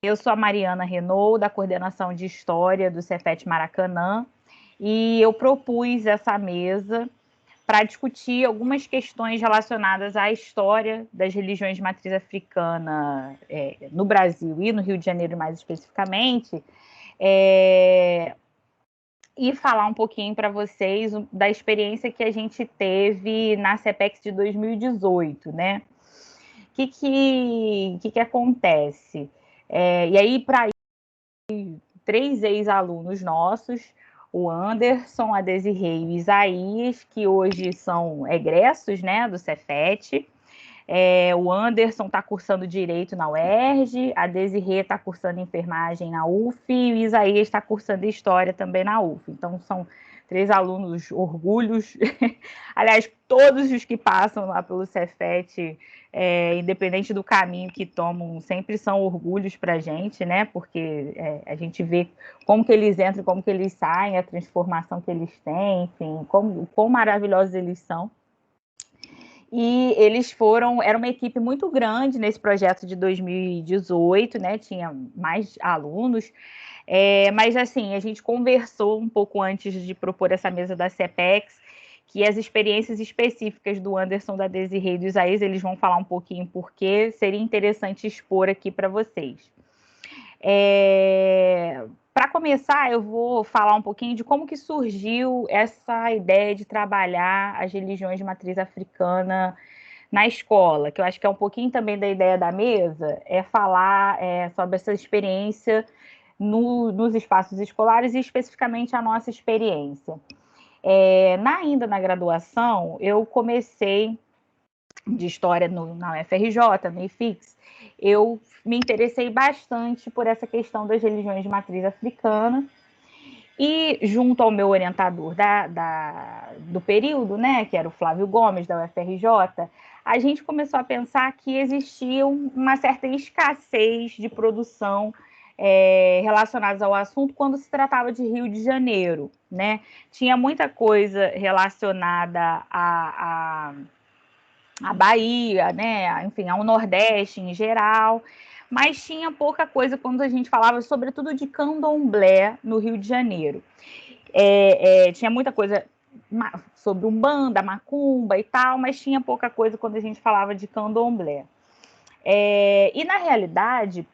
Eu sou a Mariana Renault, da coordenação de História do Cefet Maracanã, e eu propus essa mesa para discutir algumas questões relacionadas à história das religiões de matriz africana no Brasil e no Rio de Janeiro, mais especificamente, e falar um pouquinho para vocês da experiência que a gente teve na CEPEX de 2018, né? O que acontece? E aí, para 3 ex-alunos nossos, o Anderson, a Desirê e o Isaías, que hoje são egressos, né, do Cefet. O Anderson está cursando Direito na UERJ, a Desirê está cursando Enfermagem na UF e o Isaías está cursando História também na UF. Então, são 3 alunos orgulhos. Aliás, todos os que passam lá pelo Cefet, independente do caminho que tomam, sempre são orgulhos para a gente, né? Porque a gente vê como que eles entram, como que eles saem, a transformação que eles têm, enfim, quão maravilhosos eles são. E eles era uma equipe muito grande nesse projeto de 2018, né? Tinha mais alunos. Mas, assim, a gente conversou um pouco antes de propor essa mesa da CEPEX, que as experiências específicas do Anderson, da Desirê e do Isaías, eles vão falar um pouquinho porque seria interessante expor aqui para vocês. Para começar, eu vou falar um pouquinho de como que surgiu essa ideia de trabalhar as religiões de matriz africana na escola, que eu acho que é um pouquinho também da ideia da mesa, falar sobre essa experiência nos espaços escolares e especificamente a nossa experiência. Ainda na graduação, eu comecei de História na UFRJ, no IFIX, eu me interessei bastante por essa questão das religiões de matriz africana e junto ao meu orientador do período, né, que era o Flávio Gomes, da UFRJ, a gente começou a pensar que existia uma certa escassez de produção relacionadas ao assunto quando se tratava de Rio de Janeiro, né? Tinha muita coisa relacionada à Bahia, né? Enfim, ao Nordeste em geral, mas tinha pouca coisa quando a gente falava, sobretudo, de candomblé no Rio de Janeiro. Tinha muita coisa sobre Umbanda, Macumba e tal, mas tinha pouca coisa quando a gente falava de candomblé. E, na realidade,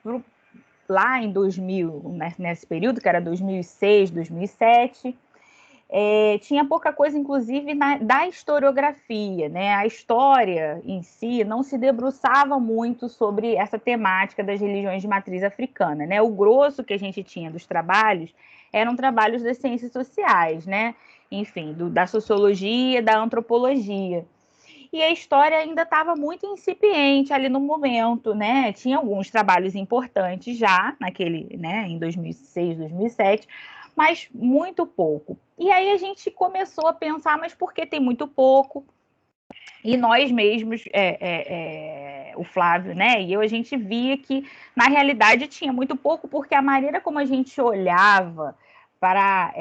lá em 2000, nesse período, que era 2006, 2007, tinha pouca coisa, inclusive, da historiografia, né? A história em si não se debruçava muito sobre essa temática das religiões de matriz africana, né? O grosso que a gente tinha dos trabalhos eram trabalhos das ciências sociais, né? Enfim, da sociologia, da antropologia. E a história ainda estava muito incipiente ali no momento, né? Tinha alguns trabalhos importantes já em 2006, 2007, mas muito pouco. E aí a gente começou a pensar, mas por que tem muito pouco? E nós mesmos, o Flávio, né, e eu, a gente via que, na realidade, tinha muito pouco, porque a maneira como a gente olhava para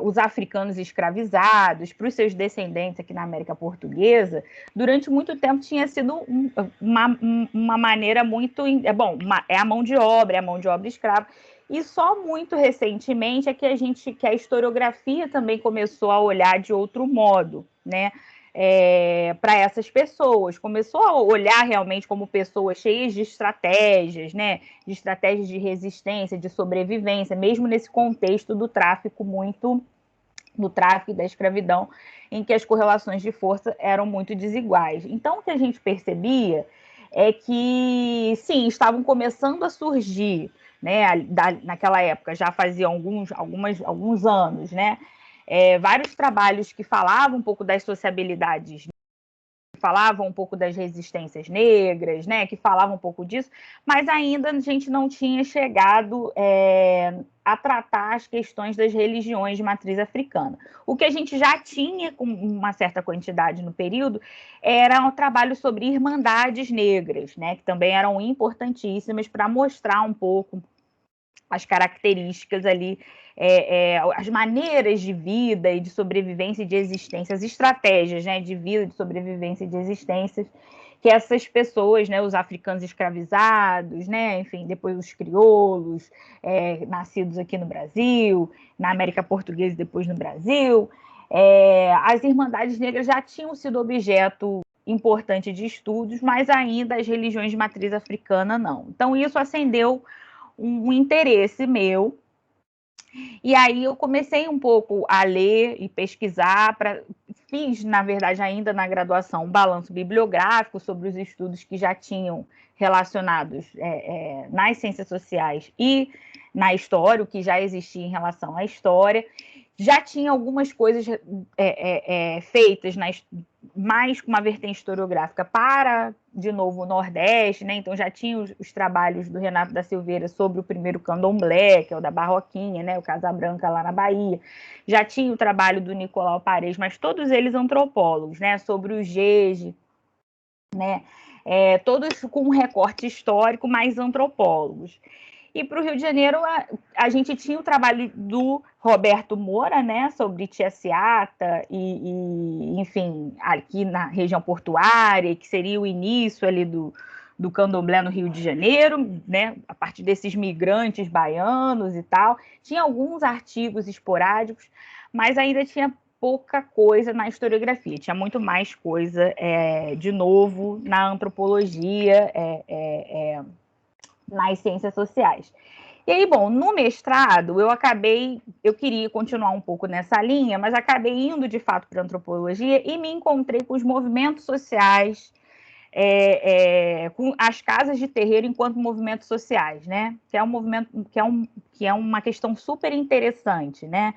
os africanos escravizados, para os seus descendentes aqui na América Portuguesa, durante muito tempo tinha sido uma maneira muito... é a mão de obra escrava. E só muito recentemente é que a historiografia também começou a olhar de outro modo, né? Para essas pessoas, começou a olhar realmente como pessoas cheias de estratégias, né? De estratégias de resistência, de sobrevivência, mesmo nesse contexto do tráfico e da escravidão, em que as correlações de força eram muito desiguais. Então, o que a gente percebia é que, sim, estavam começando a surgir, né? Naquela época, já fazia alguns anos, né? Vários trabalhos que falavam um pouco das sociabilidades, falavam um pouco das resistências negras, né, que falavam um pouco disso, mas ainda a gente não tinha chegado a tratar as questões das religiões de matriz africana. O que a gente já tinha com uma certa quantidade no período era um trabalho sobre irmandades negras, né, que também eram importantíssimas para mostrar um pouco as características ali, as maneiras de vida e de sobrevivência e de existência, as estratégias, né, de vida, de sobrevivência e de existências que essas pessoas, né, os africanos escravizados, né, enfim, depois os crioulos, nascidos aqui no Brasil, na América Portuguesa e depois no Brasil, as Irmandades Negras já tinham sido objeto importante de estudos, mas ainda as religiões de matriz africana não. Então isso acendeu um interesse meu. E aí eu comecei um pouco a ler e pesquisar, fiz, na verdade, ainda na graduação, um balanço bibliográfico sobre os estudos que já tinham relacionados nas ciências sociais e na história, o que já existia em relação à história. Já tinha algumas coisas feitas mais com uma vertente historiográfica para, de novo, o Nordeste, né? Então já tinha os trabalhos do Renato da Silveira sobre o primeiro candomblé, que é o da Barroquinha, né? O Casa Branca lá na Bahia. Já tinha o trabalho do Nicolau Paredes, mas todos eles antropólogos, né? Sobre o Jeje, né? Todos com um recorte histórico, mas antropólogos. E para o Rio de Janeiro, a gente tinha o trabalho do Roberto Moura, né, sobre Tia Seata enfim, aqui na região portuária, que seria o início ali do candomblé no Rio de Janeiro, né, a partir desses migrantes baianos e tal. Tinha alguns artigos esporádicos, mas ainda tinha pouca coisa na historiografia, tinha muito mais coisa, de novo, na antropologia, nas ciências sociais. E aí, bom, no mestrado, eu queria continuar um pouco nessa linha, mas acabei indo de fato para a antropologia e me encontrei com os movimentos sociais, com as casas de terreiro enquanto movimentos sociais, né? Que é um movimento, que é uma questão super interessante, né?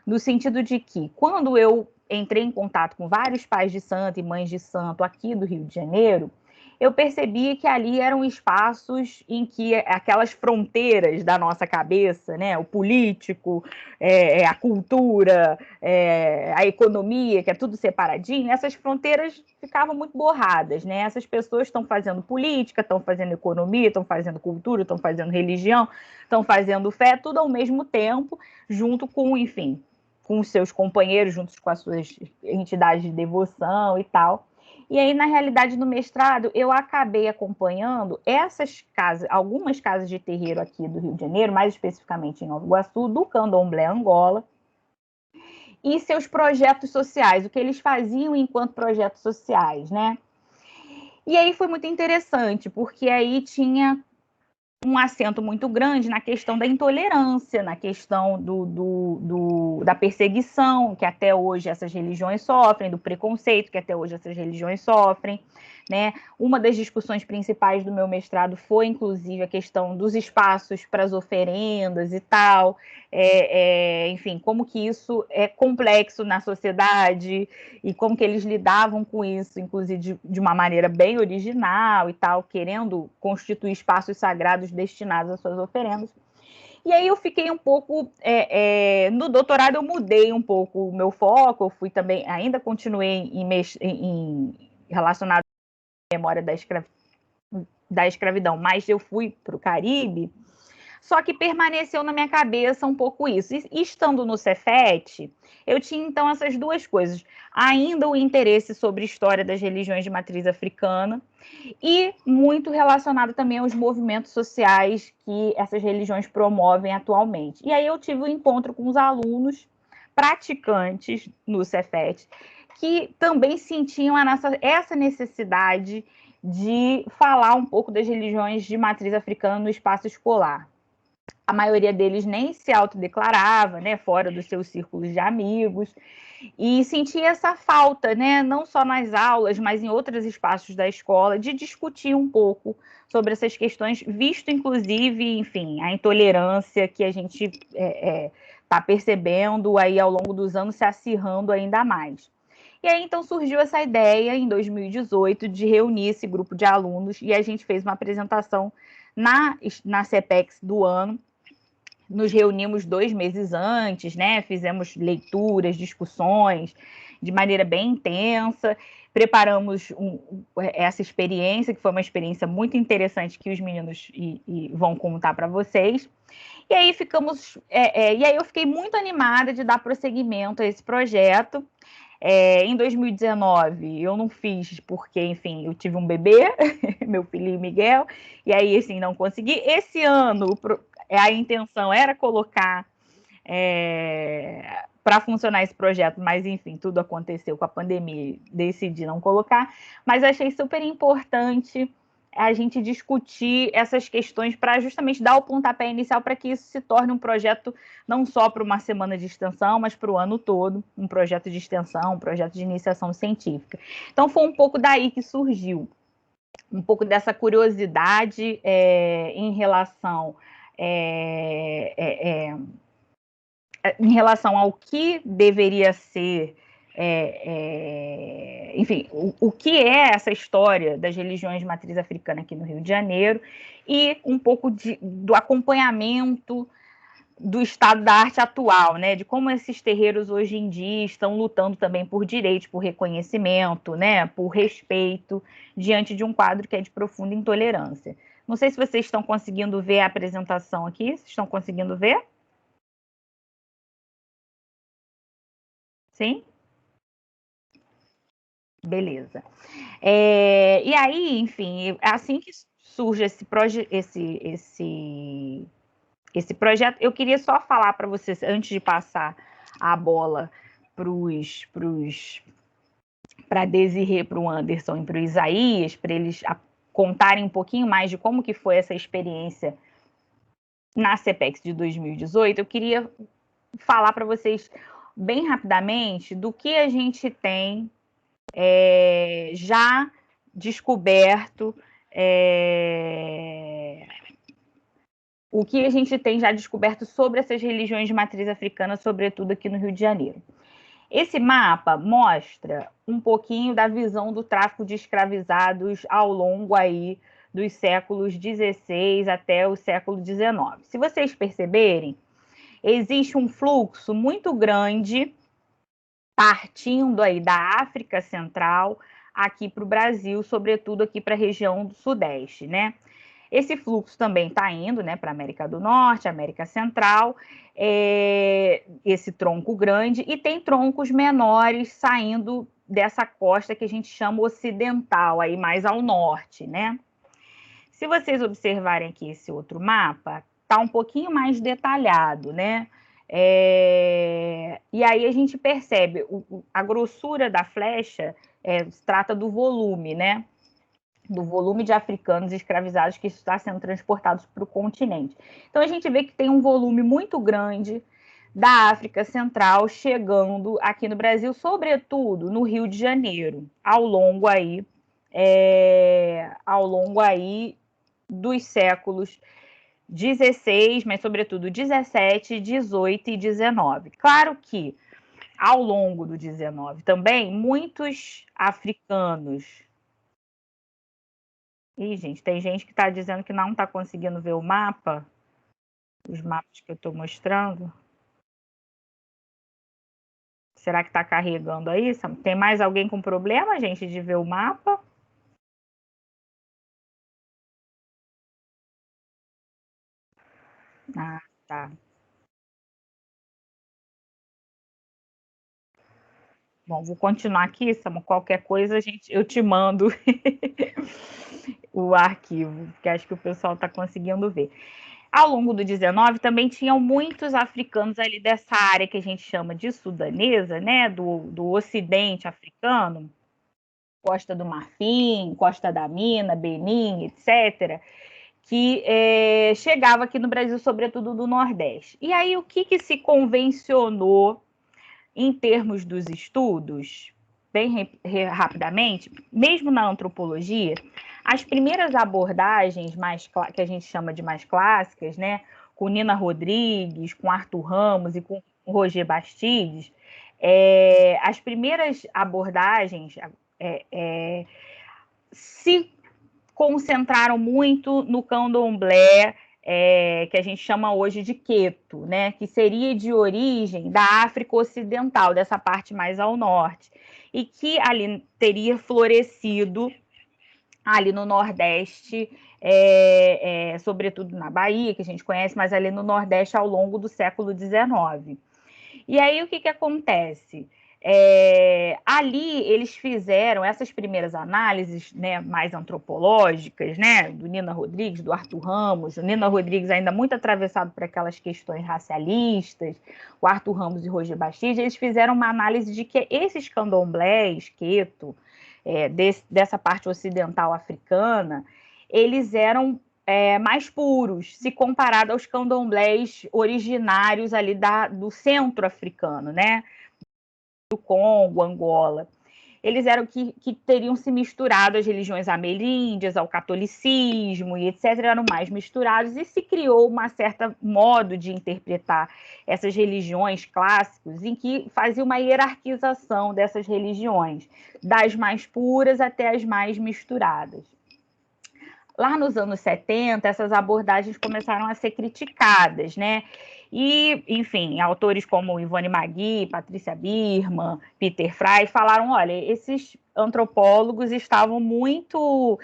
No sentido de que, quando eu entrei em contato com vários pais de santo e mães de santo aqui do Rio de Janeiro, eu percebi que ali eram espaços em que aquelas fronteiras da nossa cabeça, né, o político, a cultura, a economia, que é tudo separadinho, essas fronteiras ficavam muito borradas, né? Essas pessoas estão fazendo política, estão fazendo economia, estão fazendo cultura, estão fazendo religião, estão fazendo fé, tudo ao mesmo tempo, junto com, enfim, com os seus companheiros, juntos com as suas entidades de devoção e tal. E aí, na realidade, no mestrado, eu acabei acompanhando essas casas, algumas casas de terreiro aqui do Rio de Janeiro, mais especificamente em Nova Iguaçu, do Candomblé Angola, e seus projetos sociais, o que eles faziam enquanto projetos sociais, né? E aí foi muito interessante, porque aí tinha um acento muito grande na questão da intolerância, na questão da perseguição, que até hoje essas religiões sofrem, do preconceito, que até hoje essas religiões sofrem, né? Uma das discussões principais do meu mestrado foi, inclusive, a questão dos espaços para as oferendas e tal, enfim, como que isso é complexo na sociedade e como que eles lidavam com isso, inclusive de uma maneira bem original e tal, querendo constituir espaços sagrados destinados às suas oferendas. E aí eu fiquei um pouco, no doutorado eu mudei um pouco o meu foco, eu fui também, ainda continuei relacionado à memória da escravidão, mas eu fui para o Caribe, só que permaneceu na minha cabeça um pouco isso. E estando no Cefet, eu tinha então essas duas coisas. Ainda o interesse sobre história das religiões de matriz africana e muito relacionado também aos movimentos sociais que essas religiões promovem atualmente. E aí eu tive um encontro com os alunos praticantes no Cefet, que também sentiam essa necessidade de falar um pouco das religiões de matriz africana no espaço escolar. A maioria deles nem se autodeclarava, né, fora dos seus círculos de amigos, e sentia essa falta, né, não só nas aulas, mas em outros espaços da escola, de discutir um pouco sobre essas questões, visto, inclusive, enfim, a intolerância que a gente está percebendo aí ao longo dos anos se acirrando ainda mais. E aí, então, surgiu essa ideia, em 2018, de reunir esse grupo de alunos, e a gente fez uma apresentação na CEPEX do ano. Nos reunimos 2 meses antes, né? Fizemos leituras, discussões de maneira bem intensa, preparamos essa experiência, que foi uma experiência muito interessante que os meninos vão contar para vocês. E aí e aí eu fiquei muito animada de dar prosseguimento a esse projeto. Em 2019, eu não fiz porque, enfim, eu tive um bebê, meu filhinho Miguel, e aí, assim, não consegui. Esse ano, a intenção era colocar para funcionar esse projeto, mas, enfim, tudo aconteceu com a pandemia, decidi não colocar, mas achei super importante a gente discutir essas questões para justamente dar o pontapé inicial para que isso se torne um projeto não só para uma semana de extensão, mas para o ano todo, um projeto de extensão, um projeto de iniciação científica. Então foi um pouco daí que surgiu, um pouco dessa curiosidade em relação em relação ao que deveria ser, enfim, o que é essa história das religiões de matriz africana aqui no Rio de Janeiro e um pouco do acompanhamento do estado da arte atual, né? De como esses terreiros hoje em dia estão lutando também por direitos, por reconhecimento, né? Por respeito diante de um quadro que é de profunda intolerância. Não sei se vocês estão conseguindo ver a apresentação aqui. Vocês estão conseguindo ver? Sim? Beleza. E aí, enfim, assim que surge esse projeto, eu queria só falar para vocês, antes de passar a bola para a Desirê, para o Anderson e para o Isaías, para eles contarem um pouquinho mais de como que foi essa experiência na CPEX de 2018, eu queria falar para vocês bem rapidamente do que a gente tem já descoberto, o que a gente tem já descoberto sobre essas religiões de matriz africana, sobretudo aqui no Rio de Janeiro. Esse mapa mostra um pouquinho da visão do tráfico de escravizados ao longo aí dos séculos XVI até o século XIX. Se vocês perceberem, existe um fluxo muito grande partindo aí da África Central aqui para o Brasil, sobretudo aqui para a região do Sudeste, né? Esse fluxo também está indo, né, para a América do Norte, América Central, esse tronco grande, e tem troncos menores saindo dessa costa que a gente chama ocidental, aí mais ao norte, né? Se vocês observarem aqui esse outro mapa, está um pouquinho mais detalhado, né? E aí a gente percebe a grossura da flecha se trata do volume, né? Do volume de africanos escravizados que está sendo transportados para o continente. Então a gente vê que tem um volume muito grande da África Central chegando aqui no Brasil, sobretudo no Rio de Janeiro, ao longo aí dos séculos 16, mas sobretudo 17, 18 e 19. Claro que ao longo do 19 também muitos africanos. Ih, gente, tem gente que está dizendo que não está conseguindo ver o mapa, os mapas que eu estou mostrando. Será que está carregando aí? Tem mais alguém com problema, gente, de ver o mapa? Ah, tá. Bom, vou continuar aqui, Samu. Qualquer coisa eu te mando o arquivo, que acho que o pessoal está conseguindo ver. Ao longo do 19 também tinham muitos africanos ali dessa área que a gente chama de sudanesa, né, do ocidente africano, Costa do Marfim, Costa da Mina, Benin, etc., que chegava aqui no Brasil, sobretudo do Nordeste. E aí o que se convencionou em termos dos estudos, bem rapidamente, mesmo na antropologia, as primeiras abordagens que a gente chama de mais clássicas, né, com Nina Rodrigues, com Arthur Ramos e com Roger Bastides, as primeiras abordagens se concentraram muito no candomblé, que a gente chama hoje de Queto, né? Que seria de origem da África Ocidental, dessa parte mais ao norte, e que ali teria florescido ali no Nordeste, sobretudo na Bahia, que a gente conhece, mas ali no Nordeste ao longo do século XIX. E aí o que acontece? Ali eles fizeram essas primeiras análises, né, mais antropológicas, né, do Nina Rodrigues, do Arthur Ramos. O Nina Rodrigues ainda muito atravessado por aquelas questões racialistas, o Arthur Ramos e Roger Bastide, eles fizeram uma análise de que esses candomblés, Queto, dessa parte ocidental africana, eles eram mais puros, se comparado aos candomblés originários ali do centro africano, né? Do Congo, Angola. Eles eram que teriam se misturado às religiões ameríndias, ao catolicismo e etc., eram mais misturados, e se criou uma certa modo de interpretar essas religiões clássicos, em que fazia uma hierarquização dessas religiões, das mais puras até as mais misturadas. Lá nos anos 70, essas abordagens começaram a ser criticadas, né? E, enfim, autores como Ivone Magui, Patrícia Birman, Peter Frey falaram, olha, esses antropólogos estavam muito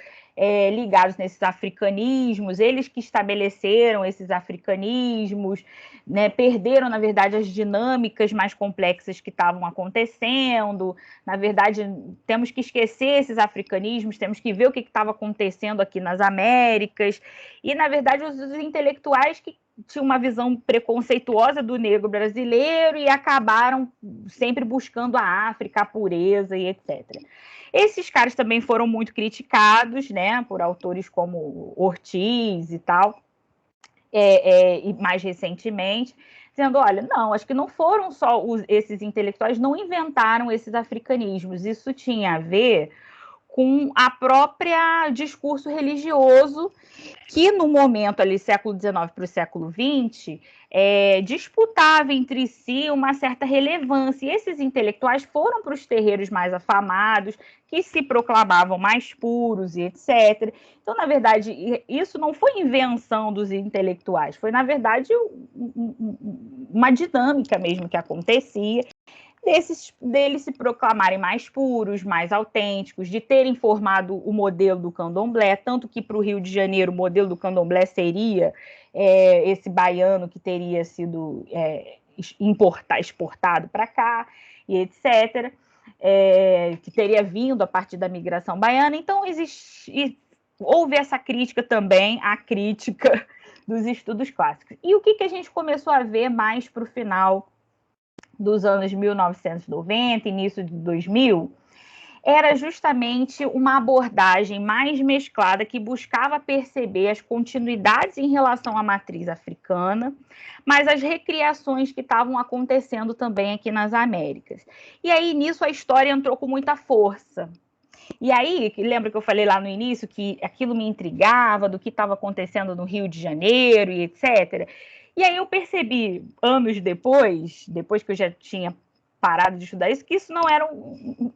ligados nesses africanismos, eles que estabeleceram esses africanismos, né, perderam, na verdade, as dinâmicas mais complexas que estavam acontecendo. Na verdade, temos que esquecer esses africanismos, temos que ver o que estava acontecendo aqui nas Américas. E, na verdade, os intelectuais que tinham uma visão preconceituosa do negro brasileiro e acabaram sempre buscando a África, a pureza e etc. Esses caras também foram muito criticados, né, por autores como Ortiz e tal, e mais recentemente, dizendo, olha, não, acho que não foram só esses intelectuais, não inventaram esses africanismos, isso tinha a ver com a própria discurso religioso que no momento ali, século XIX para o século XX, disputava entre si uma certa relevância. E esses intelectuais foram para os terreiros mais afamados, que se proclamavam mais puros e etc. Então, na verdade, isso não foi invenção dos intelectuais, foi, na verdade, uma dinâmica mesmo que acontecia. Deles se proclamarem mais puros, mais autênticos, de terem formado o modelo do candomblé, tanto que para o Rio de Janeiro o modelo do candomblé seria esse baiano que teria sido exportado para cá, e etc., que teria vindo a partir da migração baiana. Então, houve essa crítica também, a crítica dos estudos clássicos. E o que a gente começou a ver mais para o final dos anos 1990, início de 2000, era justamente uma abordagem mais mesclada que buscava perceber as continuidades em relação à matriz africana, mas as recriações que estavam acontecendo também aqui nas Américas. E aí, nisso, a história entrou com muita força. E aí, lembra que eu falei lá no início que aquilo me intrigava, do que estava acontecendo no Rio de Janeiro e etc., e aí eu percebi, anos depois que eu já tinha parado de estudar isso, que isso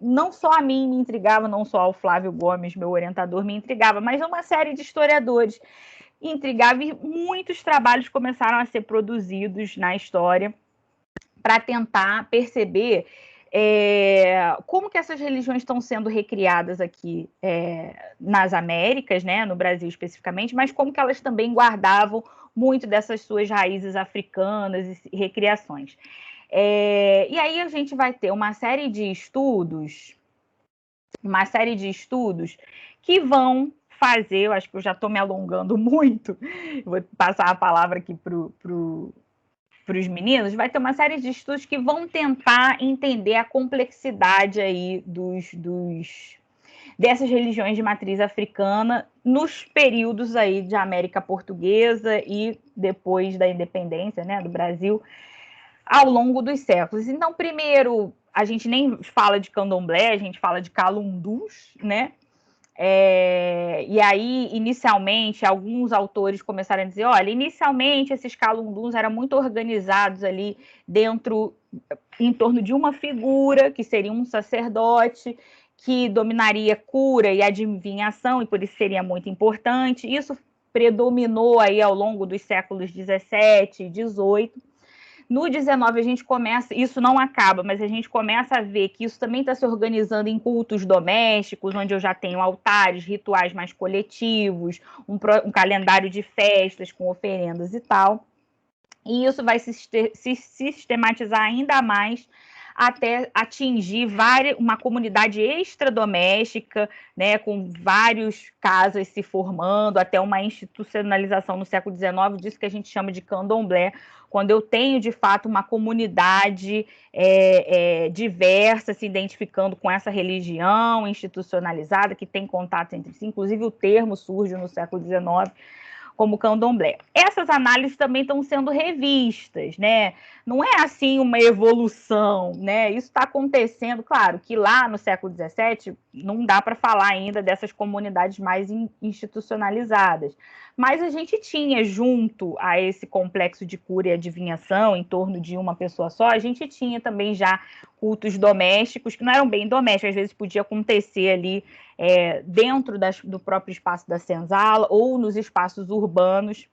não só a mim me intrigava, não só ao Flávio Gomes, meu orientador, me intrigava, mas uma série de historiadores intrigava, e muitos trabalhos começaram a ser produzidos na história para tentar perceber como que essas religiões estão sendo recriadas aqui nas Américas, né, no Brasil especificamente, mas como que elas também guardavam muito dessas suas raízes africanas e recriações. E aí a gente vai ter uma série de estudos que vão fazer, eu acho que eu já estou me alongando muito, vou passar a palavra aqui para os meninos, vai ter uma série de estudos que vão tentar entender a complexidade aí dessas religiões de matriz africana nos períodos aí de América Portuguesa e depois da independência, né, do Brasil, ao longo dos séculos. Então, primeiro, a gente nem fala de candomblé, a gente fala de calundus, né? E aí, inicialmente, alguns autores começaram a dizer, olha, inicialmente esses calunduns eram muito organizados ali em torno de uma figura, que seria um sacerdote, que dominaria cura e adivinhação, e por isso seria muito importante. Isso predominou aí ao longo dos séculos 17 e 18. No 19 a gente começa, isso não acaba, mas a gente começa a ver que isso também está se organizando em cultos domésticos, onde eu já tenho altares, rituais mais coletivos, um calendário de festas com oferendas e tal. E isso vai se sistematizar ainda mais até atingir uma comunidade extradoméstica, né, com vários casas se formando, até uma institucionalização no século XIX, disso que a gente chama de candomblé, quando eu tenho, de fato, uma comunidade diversa, se identificando com essa religião institucionalizada, que tem contato entre si. Inclusive, o termo surge no século XIX como candomblé. Essas análises também estão sendo revistas, né? Não é assim uma evolução, né? Isso está acontecendo, claro, que lá no século XVII não dá para falar ainda dessas comunidades mais institucionalizadas, mas a gente tinha, junto a esse complexo de cura e adivinhação, em torno de uma pessoa só, a gente tinha também já cultos domésticos, que não eram bem domésticos, às vezes podia acontecer ali dentro do próprio espaço da senzala ou nos espaços urbanos,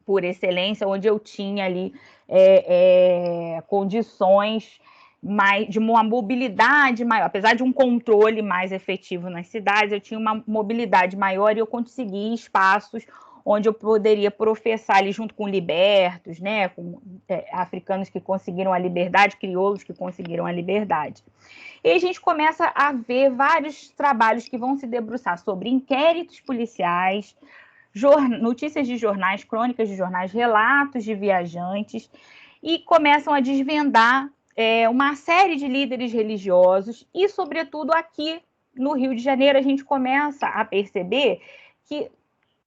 por excelência, onde eu tinha ali condições de uma mobilidade maior. Apesar de um controle mais efetivo nas cidades, eu tinha uma mobilidade maior e eu conseguia espaços onde eu poderia professar ali junto com libertos, né, com africanos que conseguiram a liberdade, crioulos que conseguiram a liberdade. E a gente começa a ver vários trabalhos que vão se debruçar sobre inquéritos policiais, notícias de jornais, crônicas de jornais, relatos de viajantes, e começam a desvendar uma série de líderes religiosos, e, sobretudo, aqui no Rio de Janeiro, a gente começa a perceber que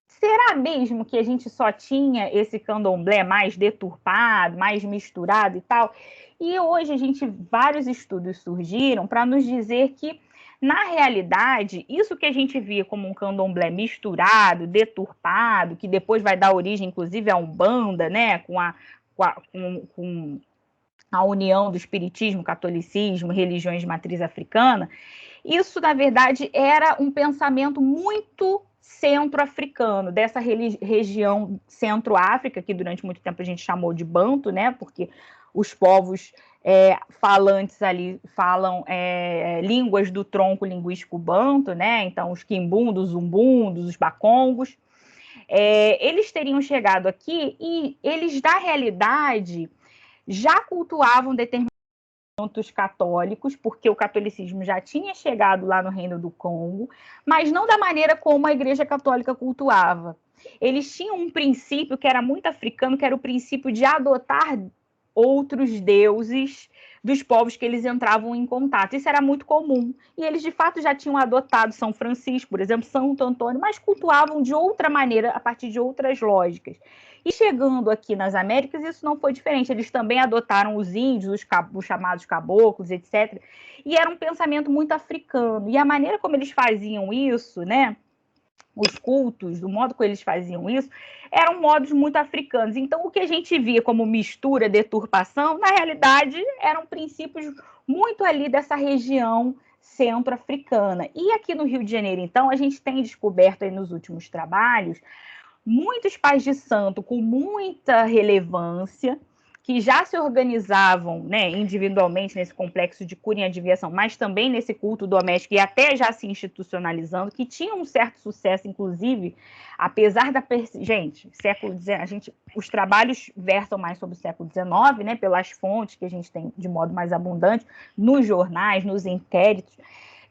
será mesmo que a gente só tinha esse candomblé mais deturpado, mais misturado e tal? E hoje vários estudos surgiram para nos dizer que, na realidade, isso que a gente via como um candomblé misturado, deturpado, que depois vai dar origem, inclusive, à Umbanda, né, com a união do espiritismo, catolicismo, religiões de matriz africana, isso, na verdade, era um pensamento muito centro-africano, dessa região centro-áfrica, que durante muito tempo a gente chamou de Banto, né? Porque os povos falantes ali falam línguas do tronco linguístico Banto, né? Então, os quimbundos, os umbundos, os bakongos. Eles teriam chegado aqui e eles, na realidade, já cultuavam determinados católicos, porque o catolicismo já tinha chegado lá no Reino do Congo, mas não da maneira como a Igreja Católica cultuava. Eles tinham um princípio que era muito africano, que era o princípio de adotar outros deuses dos povos que eles entravam em contato. Isso era muito comum. E eles, de fato, já tinham adotado São Francisco, por exemplo, Santo Antônio, mas cultuavam de outra maneira, a partir de outras lógicas. E chegando aqui nas Américas, isso não foi diferente. Eles também adotaram os índios, os chamados caboclos, etc. E era um pensamento muito africano. E a maneira como eles faziam isso, né? Os cultos, do modo como eles faziam isso, eram modos muito africanos. Então, o que a gente via como mistura, deturpação, na realidade, eram princípios muito ali dessa região centro-africana. E aqui no Rio de Janeiro, então, a gente tem descoberto aí nos últimos trabalhos muitos pais de santo com muita relevância, que já se organizavam, né, individualmente nesse complexo de cura e adivinhação, mas também nesse culto doméstico e até já se institucionalizando, que tinham um certo sucesso, inclusive, apesar da... Gente, século XIX, os trabalhos versam mais sobre o século XIX, né, pelas fontes que a gente tem de modo mais abundante, nos jornais, nos inquéritos.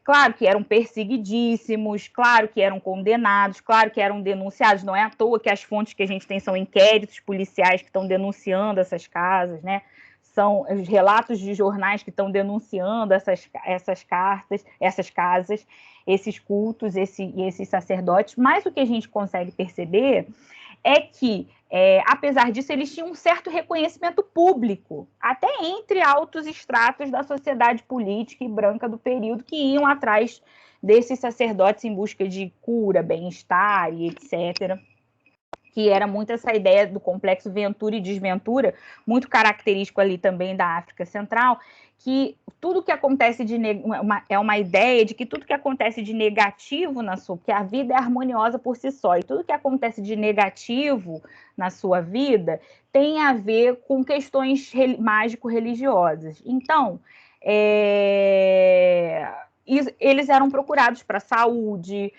Claro que eram perseguidíssimos, claro que eram condenados, claro que eram denunciados. Não é à toa que as fontes que a gente tem são inquéritos policiais que estão denunciando essas casas, né? São os relatos de jornais que estão denunciando essas casas, esses cultos, esses sacerdotes. Mas o que a gente consegue perceber é que, apesar disso, eles tinham um certo reconhecimento público, até entre altos estratos da sociedade política e branca do período, que iam atrás desses sacerdotes em busca de cura, bem-estar e etc., que era muito essa ideia do complexo ventura e desventura, muito característico ali também da África Central, que tudo que acontece é uma ideia de que tudo que acontece de negativo na sua, porque a vida é harmoniosa por si só, e tudo que acontece de negativo na sua vida tem a ver com questões mágico-religiosas. Então, eles eram procurados para a saúde,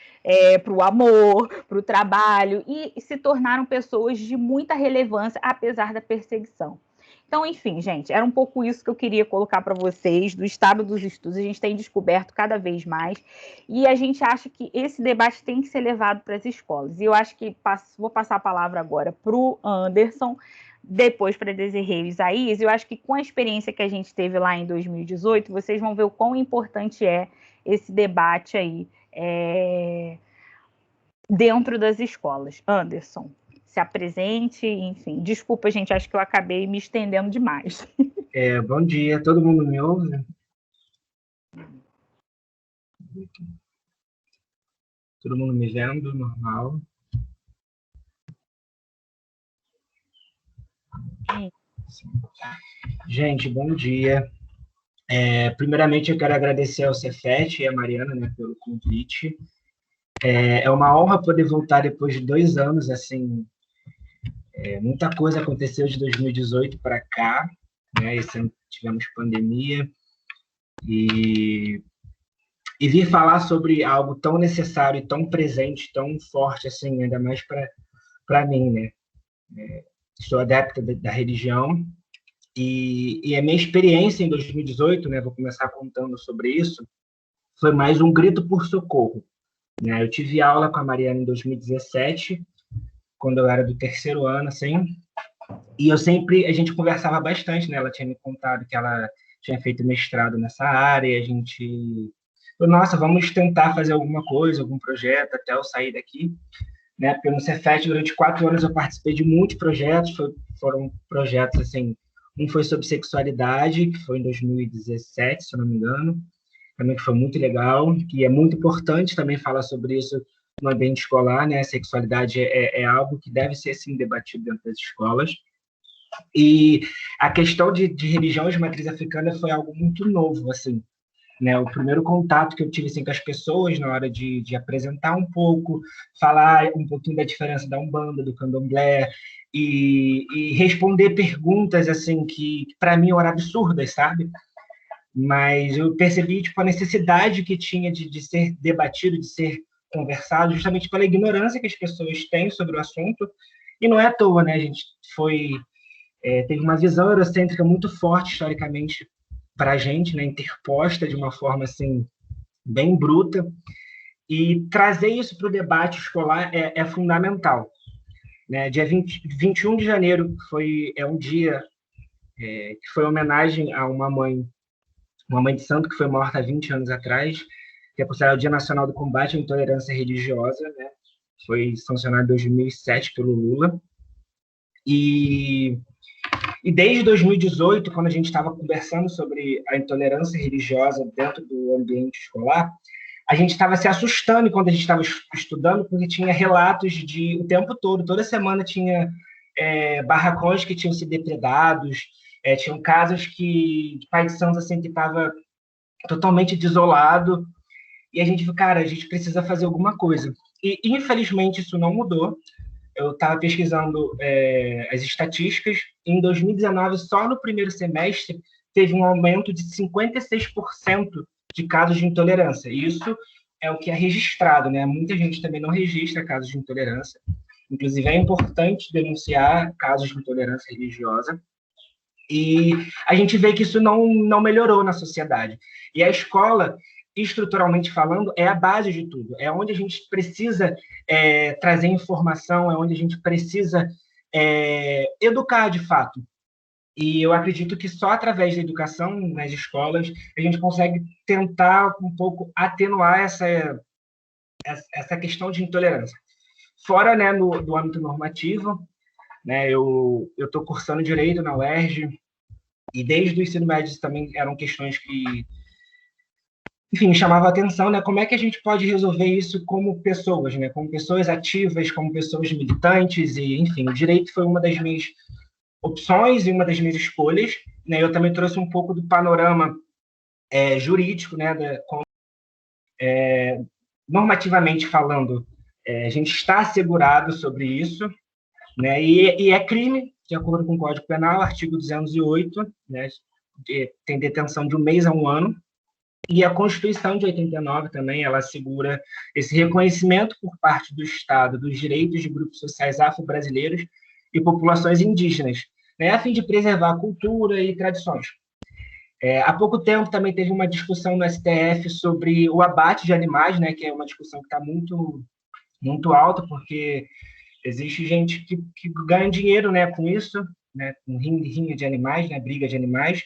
para o amor, para o trabalho, e se tornaram pessoas de muita relevância, apesar da perseguição. Então, enfim, gente, era um pouco isso que eu queria colocar para vocês, do estado dos estudos. A gente tem descoberto cada vez mais, e a gente acha que esse debate tem que ser levado para as escolas. E eu acho que vou passar a palavra agora para o Anderson, depois para a Desirê e Isaías. Eu acho que com a experiência que a gente teve lá em 2018, vocês vão ver o quão importante é esse debate aí dentro das escolas. Anderson, se apresente, enfim. Desculpa, gente, acho que eu acabei me estendendo demais. Bom dia, todo mundo me ouve? Todo mundo me vendo, normal? Sim. Gente, bom dia. Primeiramente, eu quero agradecer ao Cefet e à Mariana, né, pelo convite. É uma honra poder voltar depois de 2 anos, assim, muita coisa aconteceu de 2018 para cá, né, esse ano tivemos pandemia, e vir falar sobre algo tão necessário e tão presente, tão forte, assim, ainda mais para mim, né, sou adepta da religião, e a minha experiência em 2018, né, vou começar contando sobre isso, foi mais um grito por socorro, né? Eu tive aula com a Mariana em 2017, quando eu era do 3º ano, assim, e a gente conversava bastante, né? Ela tinha me contado que ela tinha feito mestrado nessa área, e a gente falou, nossa, vamos tentar fazer alguma coisa, algum projeto, até eu sair daqui, né? Porque no Cefet, durante 4 anos, eu participei de muitos projetos, foram projetos, assim, um foi sobre sexualidade, que foi em 2017, se eu não me engano, também que foi muito legal, que é muito importante também falar sobre isso no ambiente escolar, né? A sexualidade é algo que deve ser, sim, debatido dentro das escolas. E a questão de religião de matriz africana foi algo muito novo, assim, né? O primeiro contato que eu tive, assim, com as pessoas na hora de apresentar um pouco, falar um pouquinho da diferença da Umbanda, do Candomblé, e responder perguntas, assim, que para mim eram absurdas, sabe? Mas eu percebi, tipo, a necessidade que tinha de ser debatido, de ser conversado, justamente pela ignorância que as pessoas têm sobre o assunto, e não é à toa, né? A gente teve uma visão eurocêntrica muito forte, historicamente, para a gente, né? Interposta de uma forma, assim, bem bruta, e trazer isso para o debate escolar é fundamental, né? Dia 21 de janeiro é um dia que foi homenagem a uma mãe de santo que foi morta há 20 anos atrás, que é considerado o Dia Nacional do Combate à Intolerância Religiosa, né? Foi sancionado em 2007 pelo Lula. E desde 2018, quando a gente estava conversando sobre a intolerância religiosa dentro do ambiente escolar, a gente estava se assustando quando a gente estava estudando, porque tinha relatos o tempo todo, toda semana tinha barracões que tinham sido depredados, tinham casos de pai de santos assim, que estava totalmente desolado, e a gente viu, cara, a gente precisa fazer alguma coisa. E, infelizmente, isso não mudou. Eu estava pesquisando as estatísticas. Em 2019, só no primeiro semestre, teve um aumento de 56% de casos de intolerância. Isso é o que é registrado, né? Muita gente também não registra casos de intolerância. Inclusive, é importante denunciar casos de intolerância religiosa. E a gente vê que isso não melhorou na sociedade. E a escola, estruturalmente falando, é a base de tudo. É onde a gente precisa trazer informação, é onde a gente precisa educar de fato. E eu acredito que só através da educação nas escolas a gente consegue tentar um pouco atenuar essa questão de intolerância. Fora, né, do âmbito normativo, né, eu estou cursando Direito na UERJ, e desde o ensino médio também eram questões que, enfim, chamavam a atenção, né? Como é que a gente pode resolver isso como pessoas, né? Como pessoas ativas, como pessoas militantes, e, enfim, o direito foi uma das minhas opções e uma das minhas escolhas, né? Eu também trouxe um pouco do panorama jurídico, né? Normativamente falando, a gente está assegurado sobre isso, né? E é crime, de acordo com o Código Penal, artigo 208, né? Tem detenção de 1 mês a 1 ano, e a Constituição de 89 também, ela assegura esse reconhecimento por parte do Estado dos direitos de grupos sociais afro-brasileiros e populações indígenas, né, a fim de preservar a cultura e tradições. Há pouco tempo também teve uma discussão no STF sobre o abate de animais, né, que é uma discussão que está muito alta, porque existe gente que ganha dinheiro, né, com isso, né, com rinha de animais, né, briga de animais.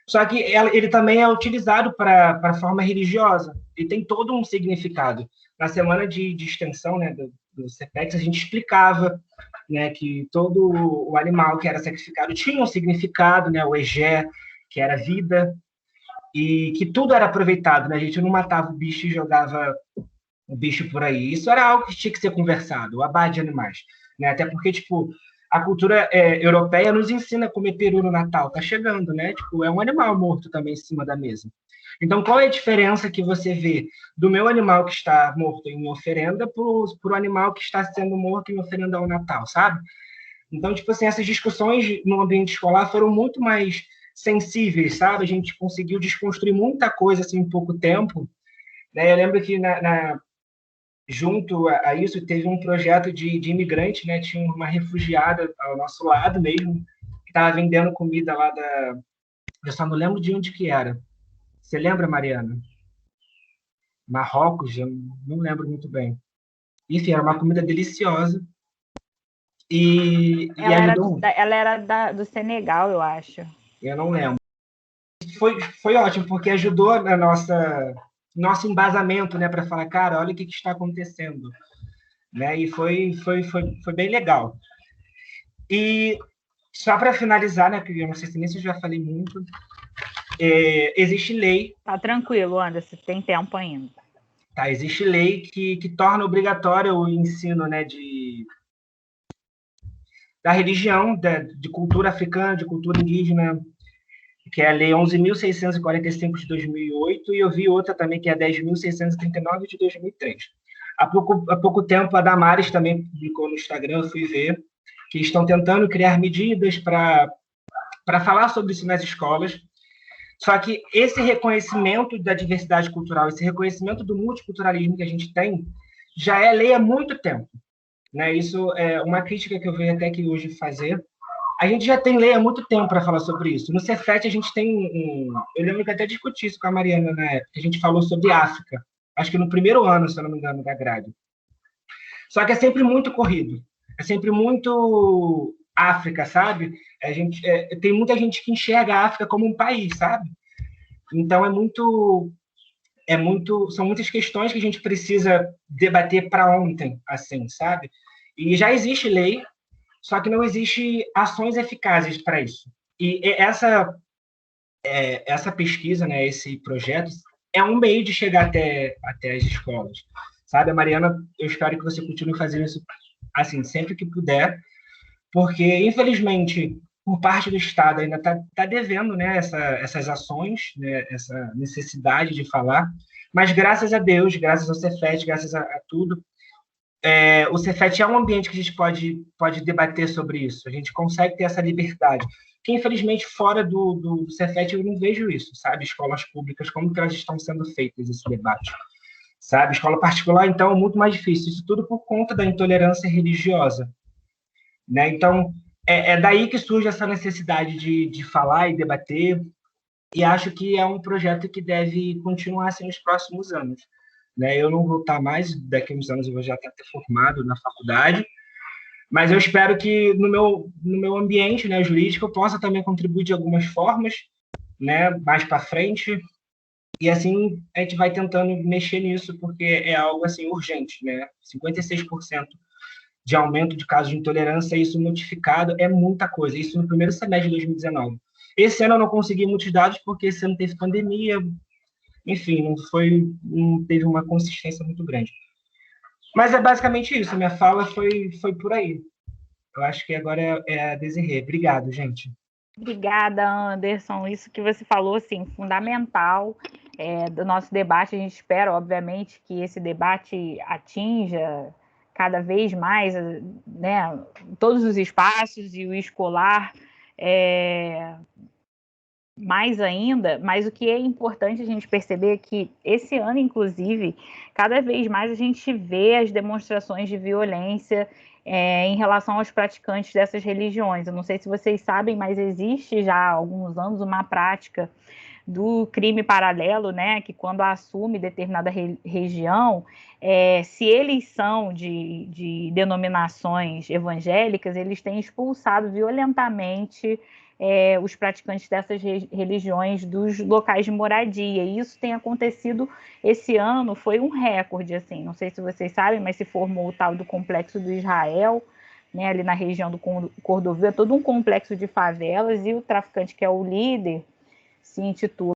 Só que ele também é utilizado para forma religiosa e tem todo um significado. Na semana de extensão, né, do CEPEX, a gente explicava, né, que todo o animal que era sacrificado tinha um significado, né, o egé, que era vida, e que tudo era aproveitado, né? A gente não matava o bicho e jogava o bicho por aí. Isso era algo que tinha que ser conversado, o abate de animais, né? Até porque, tipo, a cultura europeia nos ensina a comer peru no Natal, tá chegando, né? Tipo, é um animal morto também em cima da mesa. Então, qual é a diferença que você vê do meu animal que está morto em oferenda para o animal que está sendo morto em oferenda ao Natal, sabe? Então, tipo assim, essas discussões no ambiente escolar foram muito mais sensíveis, sabe? A gente conseguiu desconstruir muita coisa assim, em pouco tempo, né? Eu lembro que junto a isso teve um projeto de imigrante, né? Tinha uma refugiada ao nosso lado mesmo, que estava vendendo comida lá da... Eu só não lembro de onde que era. Você lembra, Mariana? Marrocos? Eu não lembro muito bem. Enfim, era uma comida deliciosa e ajudou. Ela era do Senegal, eu acho. Eu não lembro. Foi ótimo, porque ajudou na nosso embasamento, né, para falar, cara, olha o que está acontecendo, né? E foi bem legal. E só para finalizar, né, que eu não sei se nem se eu já falei muito, existe lei. Tá tranquilo, Anderson, tem tempo ainda. Tá, existe lei que torna obrigatório o ensino, né, da religião, de cultura africana, de cultura indígena, que é a Lei 11.645 de 2008, e eu vi outra também, que é a 10.639 de 2003. Há pouco tempo, a Damares também publicou no Instagram, eu fui ver, que estão tentando criar medidas para falar sobre isso nas escolas. Só que esse reconhecimento da diversidade cultural, esse reconhecimento do multiculturalismo que a gente tem, já é lei há muito tempo, né? Isso é uma crítica que eu venho até que hoje fazer. A gente já tem lei há muito tempo para falar sobre isso. No Cefet a gente tem eu lembro que até discuti isso com a Mariana na época. A gente falou sobre África. Acho que no primeiro ano, se eu não me engano, da grade. Só que é sempre muito corrido. É sempre muito África, sabe? Tem muita gente que enxerga a África como um país, sabe? Então são muitas questões que a gente precisa debater para ontem, assim, sabe? E já existe lei, só que não existe ações eficazes para isso. E essa pesquisa, né, esse projeto, é um meio de chegar até as escolas. Sabe, Mariana, eu espero que você continue fazendo isso assim, sempre que puder, porque, infelizmente, por parte do Estado ainda está devendo, né, essas ações, né, essa necessidade de falar, mas graças a Deus, graças ao Cefet, graças a tudo, o Cefet é um ambiente que a gente pode debater sobre isso, a gente consegue ter essa liberdade, que infelizmente fora do Cefet eu não vejo isso, sabe, escolas públicas, como que elas estão sendo feitas esse debate, sabe, escola particular então é muito mais difícil, isso tudo por conta da intolerância religiosa, né, então é daí que surge essa necessidade de falar e debater, e acho que é um projeto que deve continuar assim nos próximos anos. Né? Eu não vou estar mais, daqui a uns anos eu vou já estar formado na faculdade, mas eu espero que no meu ambiente, né, jurídico, eu possa também contribuir de algumas formas, né, mais para frente, e assim a gente vai tentando mexer nisso, porque é algo assim urgente, né? 56% de aumento de casos de intolerância, isso notificado é muita coisa, isso no primeiro semestre de 2019. Esse ano eu não consegui muitos dados, porque esse ano teve pandemia, enfim, não teve uma consistência muito grande. Mas é basicamente isso, minha fala foi por aí. Eu acho que agora é a Desirê. Obrigado, gente. Obrigada, Anderson. Isso que você falou, assim, fundamental do nosso debate. A gente espera, obviamente, que esse debate atinja cada vez mais, né, todos os espaços e o escolar mais ainda, mas o que é importante a gente perceber é que esse ano, inclusive, cada vez mais a gente vê as demonstrações de violência em relação aos praticantes dessas religiões. Eu não sei se vocês sabem, mas existe já há alguns anos uma prática do crime paralelo, né, que quando assume determinada região, se eles são de denominações evangélicas, eles têm expulsado violentamente os praticantes dessas religiões dos locais de moradia. E isso tem acontecido esse ano, foi um recorde, assim, não sei se vocês sabem, mas se formou o tal do Complexo do Israel, né, ali na região do Cordovil, é todo um complexo de favelas, e o traficante, que é o líder, se intitula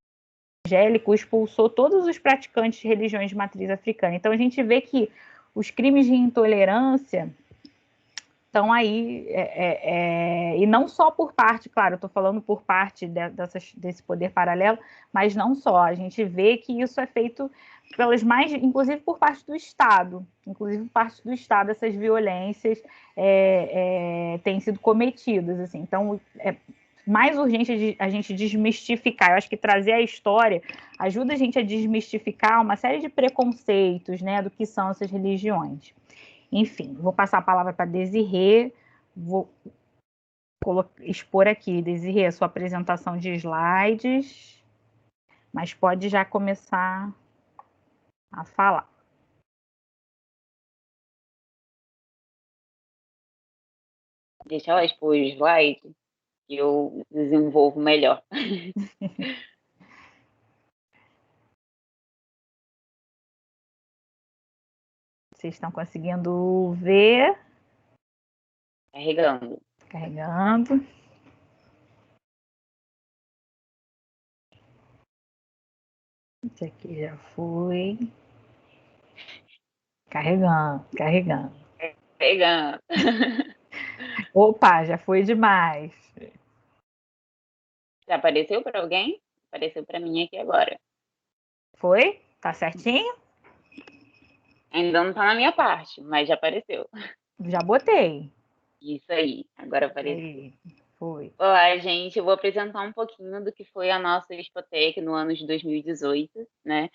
evangélico, expulsou todos os praticantes de religiões de matriz africana. Então a gente vê que os crimes de intolerância estão aí, e não só por parte, claro, eu estou falando por parte desse poder paralelo, mas não só, a gente vê que isso é feito pelas mais, inclusive por parte do Estado, essas violências têm sido cometidas, assim, então mais urgente a gente desmistificar. Eu acho que trazer a história ajuda a gente a desmistificar uma série de preconceitos, né, do que são essas religiões. Enfim, vou passar a palavra para Desirê, vou expor aqui, Desirê, a sua apresentação de slides, mas pode já começar a falar. Deixa eu expor o slide que eu desenvolvo melhor. Vocês estão conseguindo ver? Carregando. Carregando. Esse aqui já foi. Carregando. Carregando. Opa, já foi demais. Já apareceu para alguém? Apareceu para mim aqui agora. Foi? Tá certinho? Ainda não está na minha parte, mas já apareceu. Já botei. Isso aí, agora apareceu. Aí, foi. Olá, gente, eu vou apresentar um pouquinho do que foi a nossa Expotec no ano de 2018, né?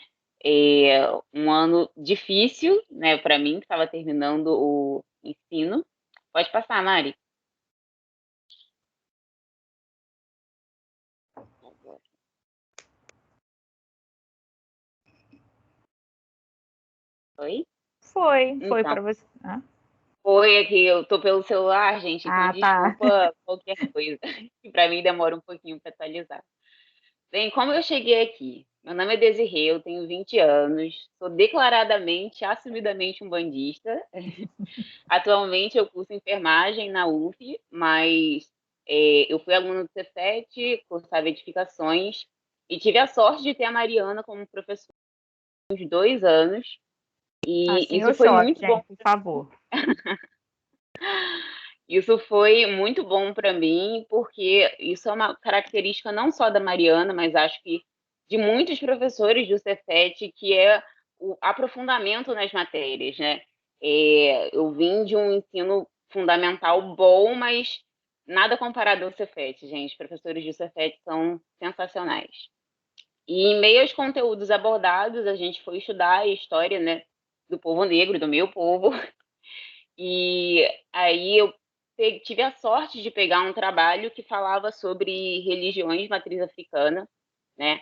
Um ano difícil, né, para mim, que estava terminando o ensino. Pode passar, Mari. Oi? Foi Então, para você. Ah? Foi aqui, eu tô pelo celular, gente, então desculpa Tá. qualquer coisa, que para mim demora um pouquinho para atualizar. Bem, como eu cheguei aqui? Meu nome é Desirê, eu tenho 20 anos, sou declaradamente, assumidamente um bandista. Atualmente eu curso enfermagem na UF, mas eu fui aluna do Cefet, cursava edificações, e tive a sorte de ter a Mariana como professora uns 2 anos, e Assim isso eu foi choque, muito bom. gente, por favor. Isso foi muito bom para mim, porque isso é uma característica não só da Mariana, mas acho que de muitos professores do Cefet, que é o aprofundamento nas matérias, né? Eu vim de um ensino fundamental bom, mas nada comparado ao Cefet, gente. Os professores do Cefet são sensacionais. E em meio aos conteúdos abordados, a gente foi estudar a história, né, do povo negro, do meu povo. E aí eu tive a sorte de pegar um trabalho que falava sobre religiões de matriz africana, né?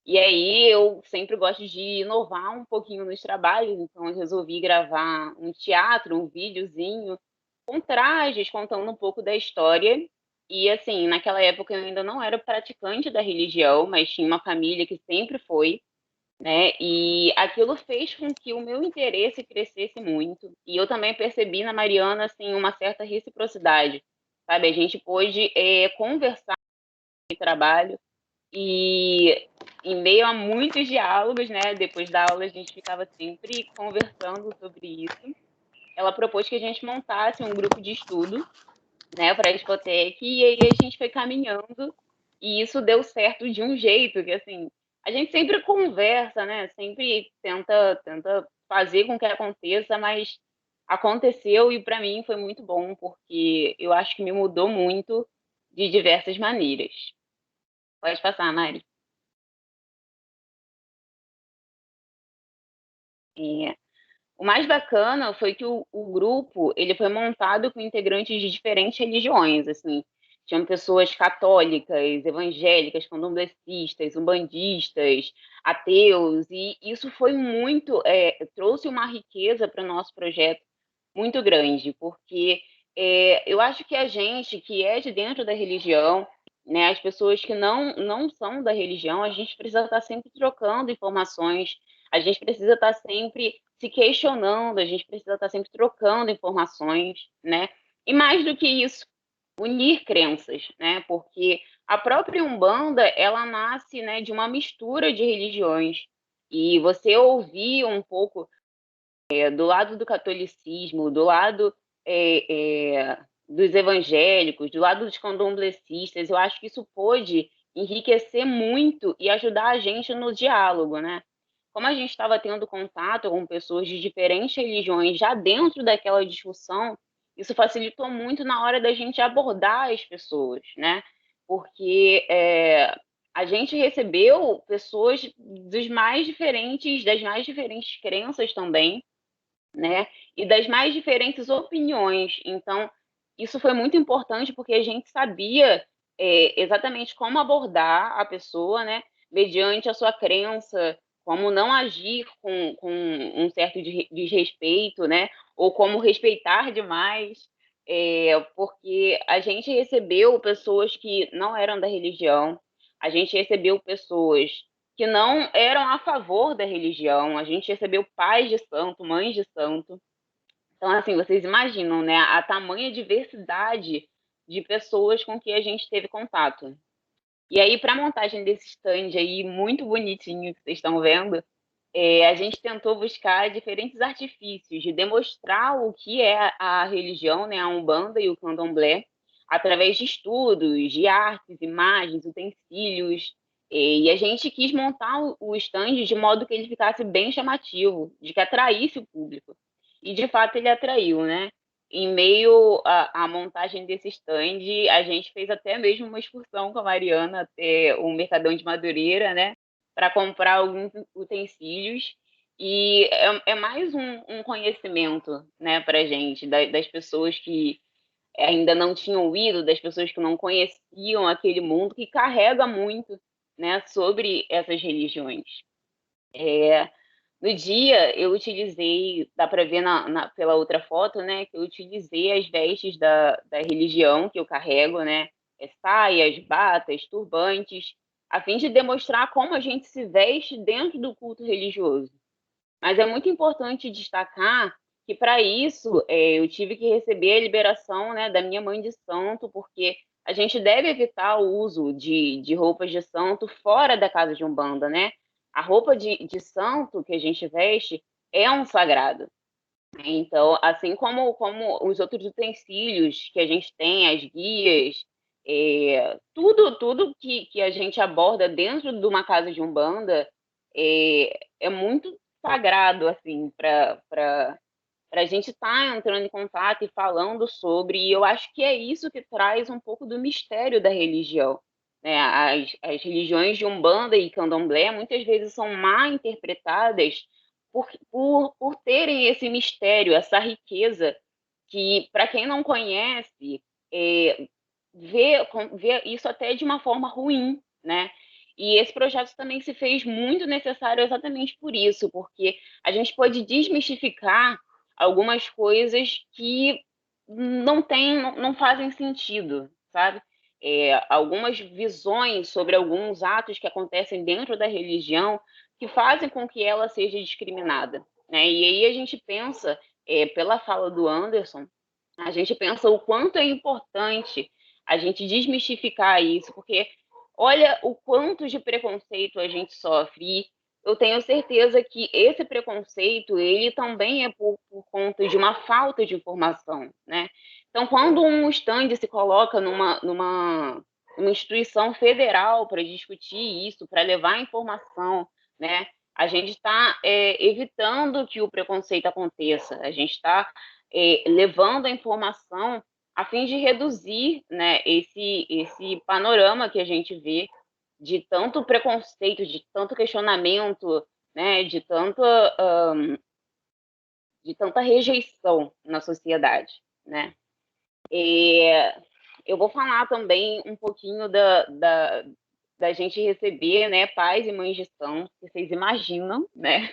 E aí eu sempre gosto de inovar um pouquinho nos trabalhos, então eu resolvi gravar um teatro, um videozinho com trajes, contando um pouco da história. E assim, naquela época eu ainda não era praticante da religião, mas tinha uma família que sempre foi, né? E aquilo fez com que o meu interesse crescesse muito. E eu também percebi na Mariana assim uma certa reciprocidade, sabe? A gente pôde conversar de trabalho e em meio a muitos diálogos, né? Depois da aula a gente ficava sempre conversando sobre isso. Ela propôs que a gente montasse um grupo de estudo, né, para a Expotec, e aí a gente foi caminhando, e isso deu certo de um jeito que, assim, a gente sempre conversa, né, sempre tenta fazer com que aconteça, mas aconteceu e para mim foi muito bom, porque eu acho que me mudou muito de diversas maneiras. Pode passar, Mari. O mais bacana foi que o grupo ele foi montado com integrantes de diferentes religiões, assim. Tinham pessoas católicas, evangélicas, candomblecistas, umbandistas, ateus, e isso foi muito, trouxe uma riqueza para o nosso projeto muito grande, porque eu acho que a gente que é de dentro da religião, né, as pessoas que não são da religião, a gente precisa estar sempre trocando informações, a gente precisa estar sempre se questionando, a gente precisa estar sempre trocando informações, né? E mais do que isso, unir crenças, né? Porque a própria Umbanda, ela nasce, né, de uma mistura de religiões. E você ouvir um pouco do lado do catolicismo, do lado dos evangélicos, do lado dos candomblecistas, eu acho que isso pôde enriquecer muito e ajudar a gente no diálogo, né? Como a gente estava tendo contato com pessoas de diferentes religiões já dentro daquela discussão, isso facilitou muito na hora da gente abordar as pessoas, né? Porque a gente recebeu pessoas das mais diferentes crenças também, né? E das mais diferentes opiniões. Então, isso foi muito importante porque a gente sabia exatamente como abordar a pessoa, né? Mediante a sua crença, como não agir com um certo desrespeito, né? Ou como respeitar demais, porque a gente recebeu pessoas que não eram da religião, a gente recebeu pessoas que não eram a favor da religião. A gente recebeu pais de santo, mães de santo. Então, assim, vocês imaginam, né, a tamanha diversidade de pessoas com que a gente teve contato. E aí, para a montagem desse stand aí, muito bonitinho que vocês estão vendo, a gente tentou buscar diferentes artifícios de demonstrar o que é a religião, né, a Umbanda e o Candomblé, através de estudos, de artes, imagens, utensílios. E a gente quis montar o stand de modo que ele ficasse bem chamativo, de que atraísse o público. E, de fato, ele atraiu, né? Em meio à montagem desse stand, a gente fez até mesmo uma excursão com a Mariana até o Mercadão de Madureira, né? Para comprar alguns utensílios. E é mais um conhecimento, né, para a gente, das pessoas que ainda não tinham ido, das pessoas que não conheciam aquele mundo, que carrega muito, né, sobre essas religiões. No dia, eu utilizei, dá para ver pela outra foto, né, que eu utilizei as vestes da religião que eu carrego, né, saias, batas, turbantes, a fim de demonstrar como a gente se veste dentro do culto religioso. Mas é muito importante destacar que, para isso, eu tive que receber a liberação, né, da minha mãe de santo, porque a gente deve evitar o uso de roupas de santo fora da casa de Umbanda, né? A roupa de santo que a gente veste é um sagrado. Então, assim como os outros utensílios que a gente tem, as guias, tudo que a gente aborda dentro de uma casa de Umbanda é muito sagrado, assim, para a gente estar entrando em contato e falando sobre, e eu acho que é isso que traz um pouco do mistério da religião, né? As religiões de Umbanda e Candomblé muitas vezes são mal interpretadas por terem esse mistério, essa riqueza, que, para quem não conhece, vê isso até de uma forma ruim, né? E esse projeto também se fez muito necessário exatamente por isso, porque a gente pode desmistificar algumas coisas que não fazem sentido, sabe? Algumas visões sobre alguns atos que acontecem dentro da religião que fazem com que ela seja discriminada, né? E aí a gente pensa, pela fala do Anderson, a gente pensa o quanto é importante a gente desmistificar isso, porque olha o quanto de preconceito a gente sofre. E eu tenho certeza que esse preconceito, ele também é por conta de uma falta de informação, né? Então, quando um stand se coloca numa instituição federal para discutir isso, para levar informação, né? A gente está evitando que o preconceito aconteça, a gente está levando a informação a fim de reduzir, né, esse panorama que a gente vê de tanto preconceito, de tanto questionamento, né, de tanta de tanta rejeição na sociedade, né? Eu vou falar também um pouquinho da gente receber, né, pais e mães de santo, que vocês imaginam, né?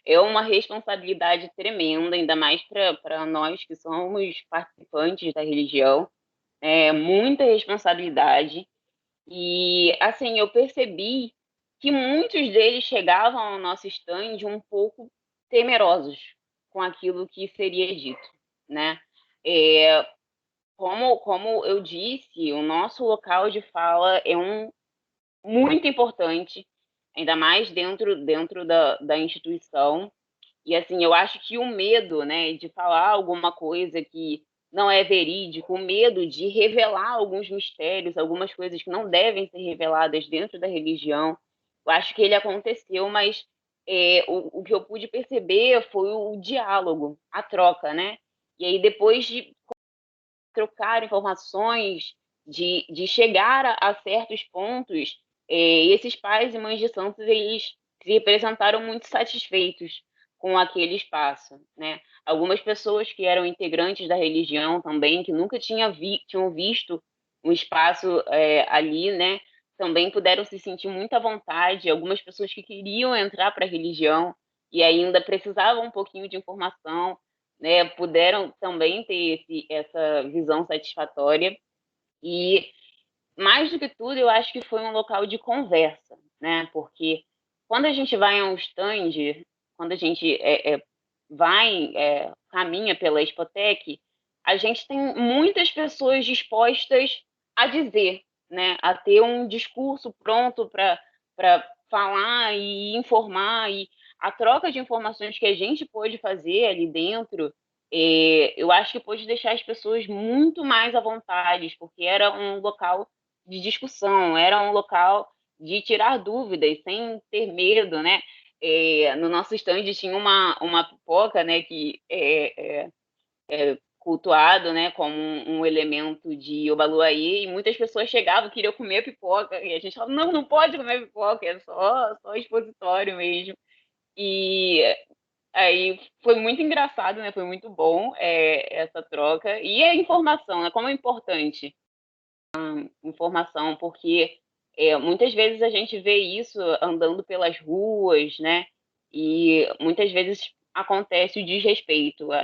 É uma responsabilidade tremenda, ainda mais para nós que somos participantes da religião. É muita responsabilidade. E, assim, eu percebi que muitos deles chegavam ao nosso stand um pouco temerosos com aquilo que seria dito, né? É, como eu disse, o nosso local de fala é muito importante, ainda mais dentro da instituição. E assim, eu acho que o medo, né, de falar alguma coisa que não é verídico, o medo de revelar alguns mistérios, algumas coisas que não devem ser reveladas dentro da religião, eu acho que ele aconteceu, mas o que eu pude perceber foi o diálogo, a troca, né? E aí, depois de trocar informações, de chegar a certos pontos, esses pais e mães de santos, eles se apresentaram muito satisfeitos com aquele espaço, né? Algumas pessoas que eram integrantes da religião também, que nunca tinham visto um espaço ali, né? Também puderam se sentir muito à vontade. Algumas pessoas que queriam entrar para a religião e ainda precisavam um pouquinho de informação, né, puderam também ter essa visão satisfatória. E, mais do que tudo, eu acho que foi um local de conversa, né? Porque quando a gente vai a um stand, quando a gente caminha pela Expotec, a gente tem muitas pessoas dispostas a dizer, né? A ter um discurso pronto para falar e informar, e a troca de informações que a gente pôde fazer ali dentro, eu acho que pôde deixar as pessoas muito mais à vontade, porque era um local de discussão, era um local de tirar dúvidas, sem ter medo, né? No nosso stand tinha uma pipoca, né, que é cultuado, né, como um elemento de Obaluayê, e muitas pessoas chegavam, queriam comer pipoca, e a gente falava, não, não pode comer pipoca, é só expositório mesmo. E aí foi muito engraçado, né, foi muito bom essa troca. E a informação, né, como é importante informação, porque muitas vezes a gente vê isso andando pelas ruas, né? E muitas vezes acontece o desrespeito a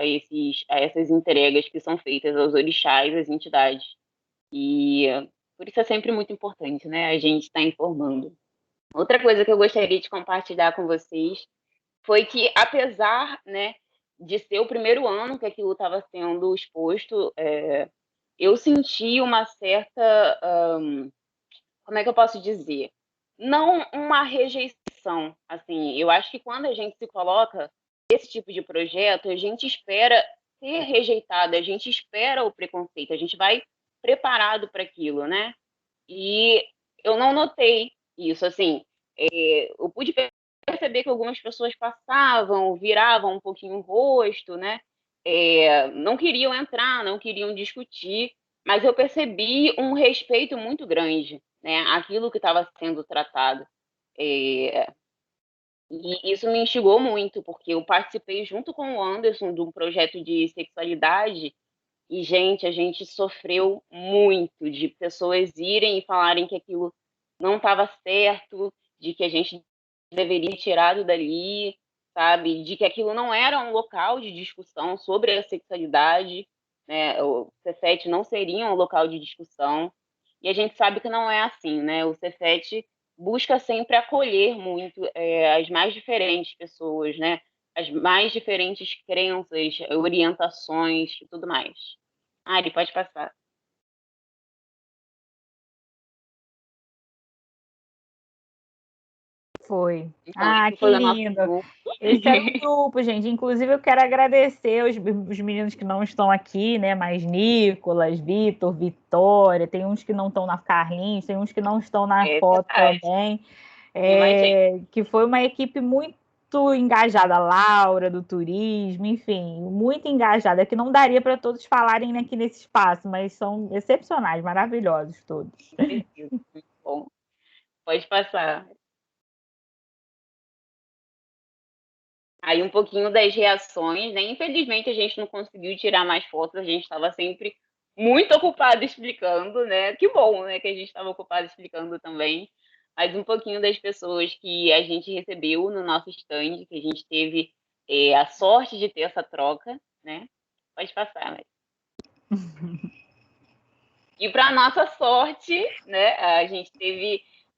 essas entregas que são feitas aos orixás, às entidades. E por isso é sempre muito importante, né? A gente estar informando. Outra coisa que eu gostaria de compartilhar com vocês foi que, apesar, né, de ser o primeiro ano que aquilo estava sendo exposto, eu senti uma certa, como é que eu posso dizer? Não uma rejeição, assim, eu acho que quando a gente se coloca nesse tipo de projeto, a gente espera ser rejeitado, a gente espera o preconceito, a gente vai preparado para aquilo, né? E eu não notei isso, assim, eu pude perceber que algumas pessoas passavam, viravam um pouquinho o rosto, né? Não queriam entrar, não queriam discutir, mas eu percebi um respeito muito grande, né? Aquilo que estava sendo tratado. É, e isso me instigou muito, porque eu participei junto com o Anderson de um projeto de sexualidade e, gente, a gente sofreu muito de pessoas irem e falarem que aquilo não estava certo, de que a gente deveria ser tirado dali, sabe? De que aquilo não era um local de discussão sobre a sexualidade, né? O Cefet não seria um local de discussão. E a gente sabe que não é assim, né? O Cefet busca sempre acolher muito as mais diferentes pessoas, né? As mais diferentes crenças, orientações e tudo mais. Ari, pode passar. Foi. Então, esse Que foi o nosso lindo. grupo. Esse era o grupo, gente. Inclusive, eu quero agradecer os meninos que não estão aqui, né? Mais Nicolas, Vitor, Vitória. Tem uns que não estão na Carlinhos, tem uns que não estão na foto Verdade. também. Tem mais gente. Que foi uma equipe muito engajada. A Laura, do turismo, enfim, muito engajada. Que não daria para todos falarem aqui nesse espaço, mas são excepcionais, maravilhosos todos. Muito bom. Pode passar. aí um pouquinho das reações, né? Infelizmente a gente não conseguiu tirar mais fotos, a gente estava sempre muito ocupado explicando, né? Que bom, né, que a gente estava ocupado explicando também. Mas um pouquinho das pessoas que a gente recebeu no nosso stand, que a gente teve a sorte de ter essa troca, né? Pode passar, Mari. E para nossa sorte, né, a gente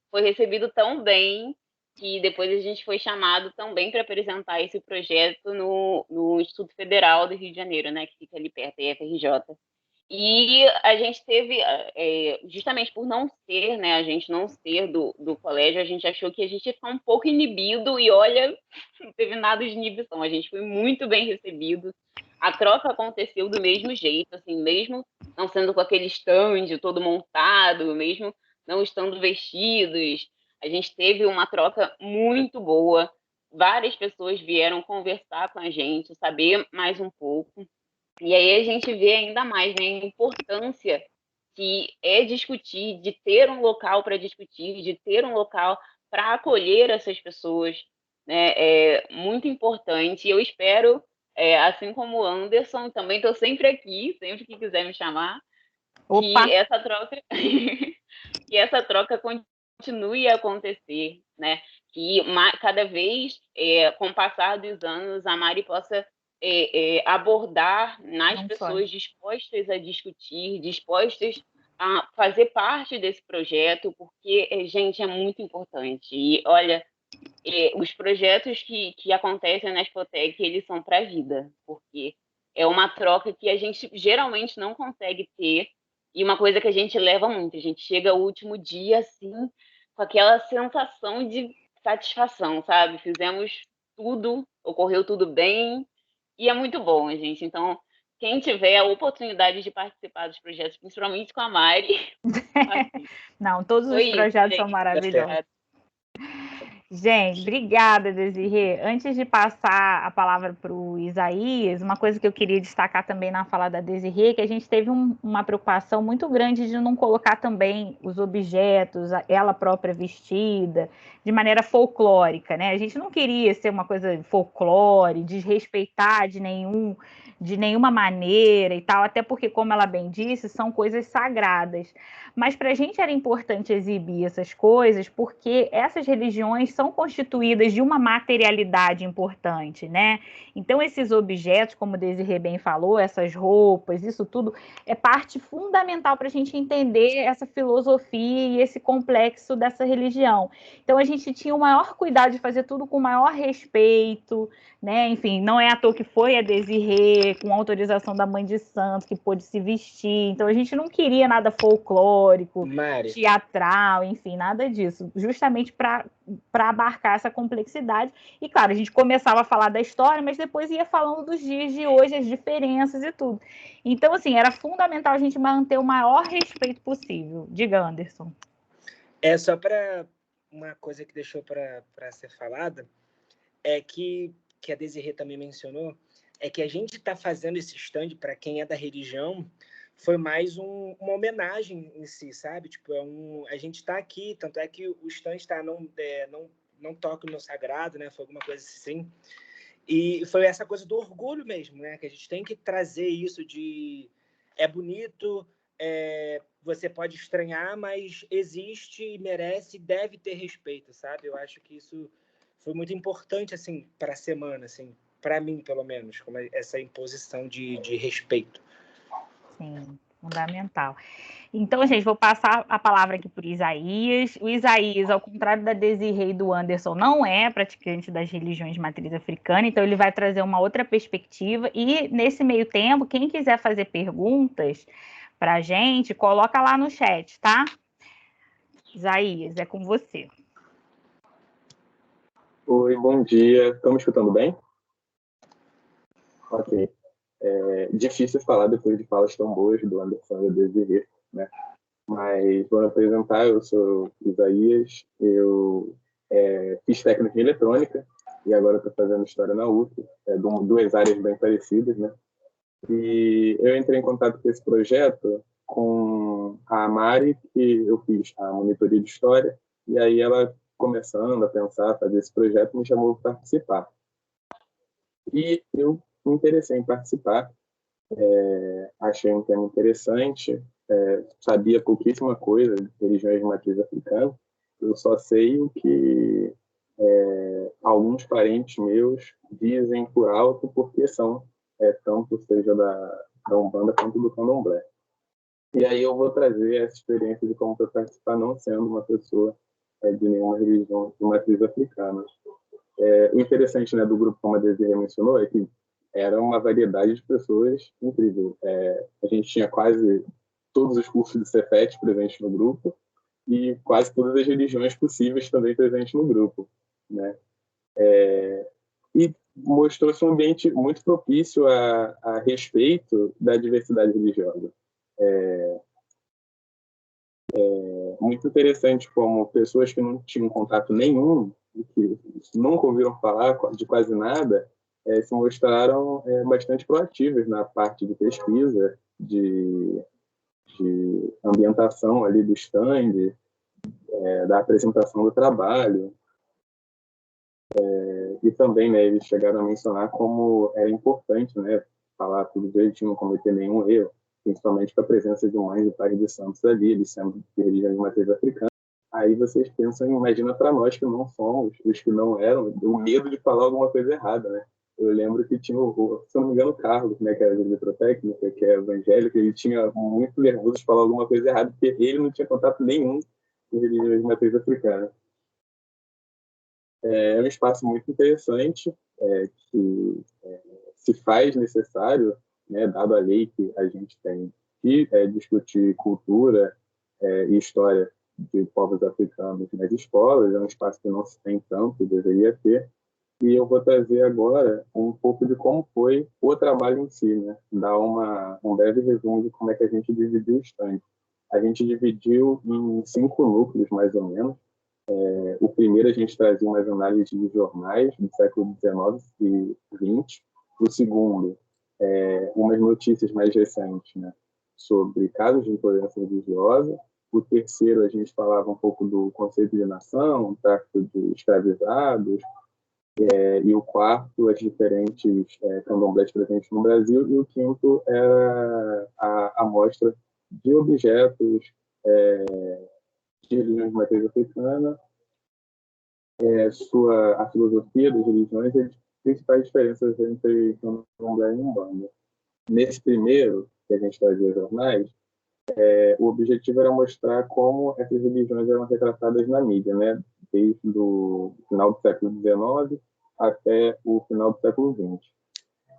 foi recebido tão bem que depois a gente foi chamado também para apresentar esse projeto no Instituto Federal do Rio de Janeiro, né, que fica ali perto, da FRJ. E a gente teve, justamente por não ser, né, a gente não ser do colégio, a gente achou que a gente ia ficar um pouco inibido e olha, não teve nada de inibição, a gente foi muito bem recebido. A troca aconteceu do mesmo jeito, assim, mesmo não sendo com aquele stand todo montado, mesmo não estando vestidos, a gente teve uma troca muito boa. Várias pessoas vieram conversar com a gente, saber mais um pouco. E aí a gente vê ainda mais, né, a importância que é discutir, de ter um local para discutir, de ter um local para acolher essas pessoas, né, é muito importante. E eu espero, assim como o Anderson, também estou sempre aqui, sempre que quiser me chamar, Opa! que essa troca, que essa troca continue a acontecer, né? Que cada vez, com o passar dos anos, a Mari possa abordar nas pessoas dispostas a discutir, dispostas a fazer parte desse projeto, porque, gente, é muito importante. E, olha, os projetos que acontecem na Expotec, eles são para a vida, porque é uma troca que a gente geralmente não consegue ter, e uma coisa que a gente leva muito, a gente chega ao último dia, assim, com aquela sensação de satisfação, sabe? Fizemos tudo, ocorreu tudo bem, e é muito bom, gente. Então, quem tiver a oportunidade de participar dos projetos, principalmente com a Mari, não, todos os projetos são maravilhosos. Gente, obrigada, Desirê. Antes de passar a palavra para o Isaías, uma coisa que eu queria destacar também na fala da Desirê, que a gente teve uma preocupação muito grande de não colocar também os objetos, ela própria vestida, de maneira folclórica, né? A gente não queria ser uma coisa folclore, desrespeitar de nenhuma maneira e tal, até porque, como ela bem disse, são coisas sagradas. Mas para a gente era importante exibir essas coisas porque essas religiões são constituídas de uma materialidade importante, né? Então, esses objetos, como Desirê bem falou, essas roupas, isso tudo é parte fundamental para a gente entender essa filosofia e esse complexo dessa religião. Então, a gente tinha o maior cuidado de fazer tudo com o maior respeito, né? Enfim, não é à toa que foi a Desirê, com autorização da mãe de santo, que pôde se vestir. Então, a gente não queria nada folclórico, Mari, teatral, enfim, nada disso. Justamente para abarcar essa complexidade. E, claro, a gente começava a falar da história, mas depois ia falando dos dias de hoje, as diferenças e tudo. Então, assim, era fundamental a gente manter o maior respeito possível. Diga, Anderson. Só para uma coisa que deixou para ser falada, é que a Desirê também mencionou, é que a gente está fazendo esse stand para quem é da religião, foi mais uma homenagem em si, sabe? Tipo, a gente está aqui, tanto é que o stand está não toca o meu sagrado, né? Foi alguma coisa assim. E foi essa coisa do orgulho mesmo, né? Que a gente tem que trazer isso de é bonito, você pode estranhar, mas existe e merece e deve ter respeito, sabe? Eu acho que isso foi muito importante, assim, para a semana, assim, para mim, pelo menos, como essa imposição de respeito. Sim, fundamental. Então, gente, vou passar a palavra aqui para o Isaías. O Isaías, ao contrário da Desirê e do Anderson, não é praticante das religiões de matriz africana, então ele vai trazer uma outra perspectiva. E, nesse meio tempo, quem quiser fazer perguntas para a gente, coloca lá no chat, tá? Isaías, é com você. Oi, bom dia. Estão me escutando bem? Ok. Difícil falar depois de falas tão boas do Anderson e do Desirê, né? Mas vou me apresentar, eu sou Isaías, eu fiz técnica em eletrônica e agora estou fazendo história na UF, duas áreas bem parecidas, né? E eu entrei em contato com esse projeto com a Mari, que eu fiz a monitoria de história, e aí ela, começando a pensar, a fazer esse projeto, me chamou para participar. E eu me interessei em participar, achei um tema interessante, sabia pouquíssima coisa de religiões de matriz africana, eu só sei o que alguns parentes meus dizem por alto, porque são, tanto seja da Umbanda quanto do Candomblé. E aí eu vou trazer essa experiência de como foi participar, não sendo uma pessoa de nenhuma religião de matriz africana. O interessante, né, do grupo, como a Desirê mencionou, é que era uma variedade de pessoas incrível. A gente tinha quase todos os cursos de Cefet presentes no grupo e quase todas as religiões possíveis também presentes no grupo, né? E mostrou-se um ambiente muito propício a respeito da diversidade religiosa. Muito interessante como pessoas que não tinham contato nenhum, que nunca ouviram falar de quase nada, se mostraram bastante proativas na parte de pesquisa, de ambientação ali do stand, da apresentação do trabalho. E também, né, eles chegaram a mencionar como era importante, né, falar tudo direitinho, não cometer nenhum erro, principalmente com a presença de mães e pais de santos ali, eles sendo de religião de matriz africana. Aí vocês pensam, imagina para nós que não somos, os que não eram, o medo de falar alguma coisa errada, né? Eu lembro que tinha, se não me engano, o Carlos, né, que era de eletrotécnica, que é evangélico, ele tinha muito nervoso de falar alguma coisa errada, porque ele não tinha contato nenhum com religião de matriz africana. É um espaço muito interessante, que se faz necessário, né, dado a lei que a gente tem, que discutir cultura e história de povos africanos nas escolas. É um espaço que não se tem tanto, deveria ter. E eu vou trazer agora um pouco de como foi o trabalho em si, né? Dar um breve resumo de como é que a gente dividiu o stand. A gente dividiu em 5 núcleos, mais ou menos. O primeiro, a gente trazia umas análises de jornais do século XIX e XX. O segundo, umas notícias mais recentes, né, sobre casos de intolerância religiosa. O terceiro, a gente falava um pouco do conceito de nação, tráfico de escravizados. E o quarto, as diferentes candomblés presentes no Brasil. E o quinto era a amostra de objetos de religiões de matriz africana, a filosofia das religiões e as principais diferenças entre candomblé e umbanda. Nesse primeiro, que a gente trazia jornais, o objetivo era mostrar como essas religiões eram retratadas na mídia, né? Desde o final do século XIX até o final do século XX.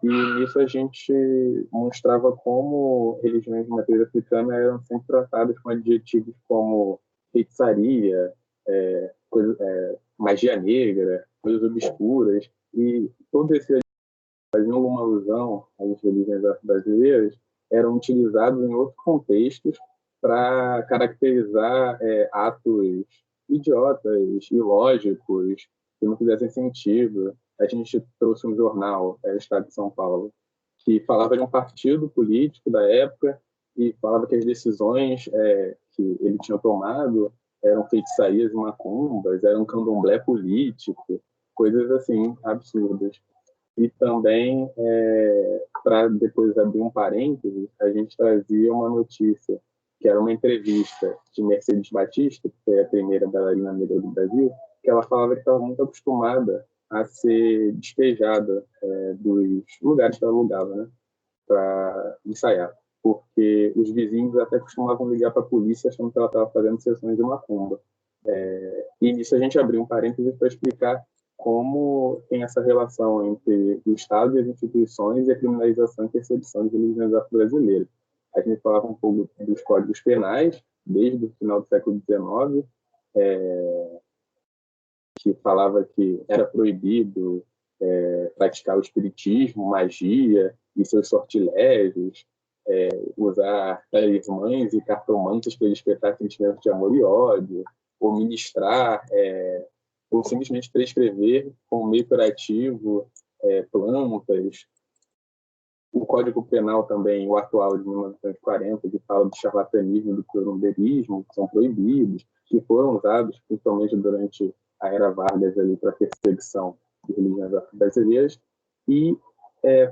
E nisso a gente mostrava como religiões de matriz africana eram sempre tratadas com adjetivos como feitiçaria, magia negra, coisas obscuras, e todo esse fazendo alguma alusão às religiões brasileiras, eram utilizados em outros contextos para caracterizar atos idiotas, ilógicos, que não fizessem sentido. A gente trouxe um jornal, Estado de São Paulo, que falava de um partido político da época e falava que as decisões que ele tinha tomado eram feitiçarias e macumbas, eram candomblé político, coisas assim absurdas. E também, para depois abrir um parênteses, a gente trazia uma notícia, que era uma entrevista de Mercedes Batista, que foi a primeira bailarina negra do Brasil, que ela falava que estava muito acostumada a ser despejada dos lugares que ela alugava, né, para ensaiar, porque os vizinhos até costumavam ligar para a polícia achando que ela estava fazendo sessões de macumba. E nisso a gente abriu um parênteses para explicar como tem essa relação entre o Estado e as instituições e a criminalização e perseguição de religiões afro-brasileiras. A gente falava um pouco dos códigos penais, desde o final do século XIX, que falava que era proibido praticar o espiritismo, magia e seus sortilégios, usar talismãs e cartomantes para despertar sentimentos de amor e ódio, ou ministrar, ou simplesmente prescrever como meio curativo plantas. O Código Penal também, o atual de 1940, que fala do charlatanismo e do curumberismo, que são proibidos, que foram usados principalmente durante a Era Vargas ali para perseguição de religiões brasileiras. e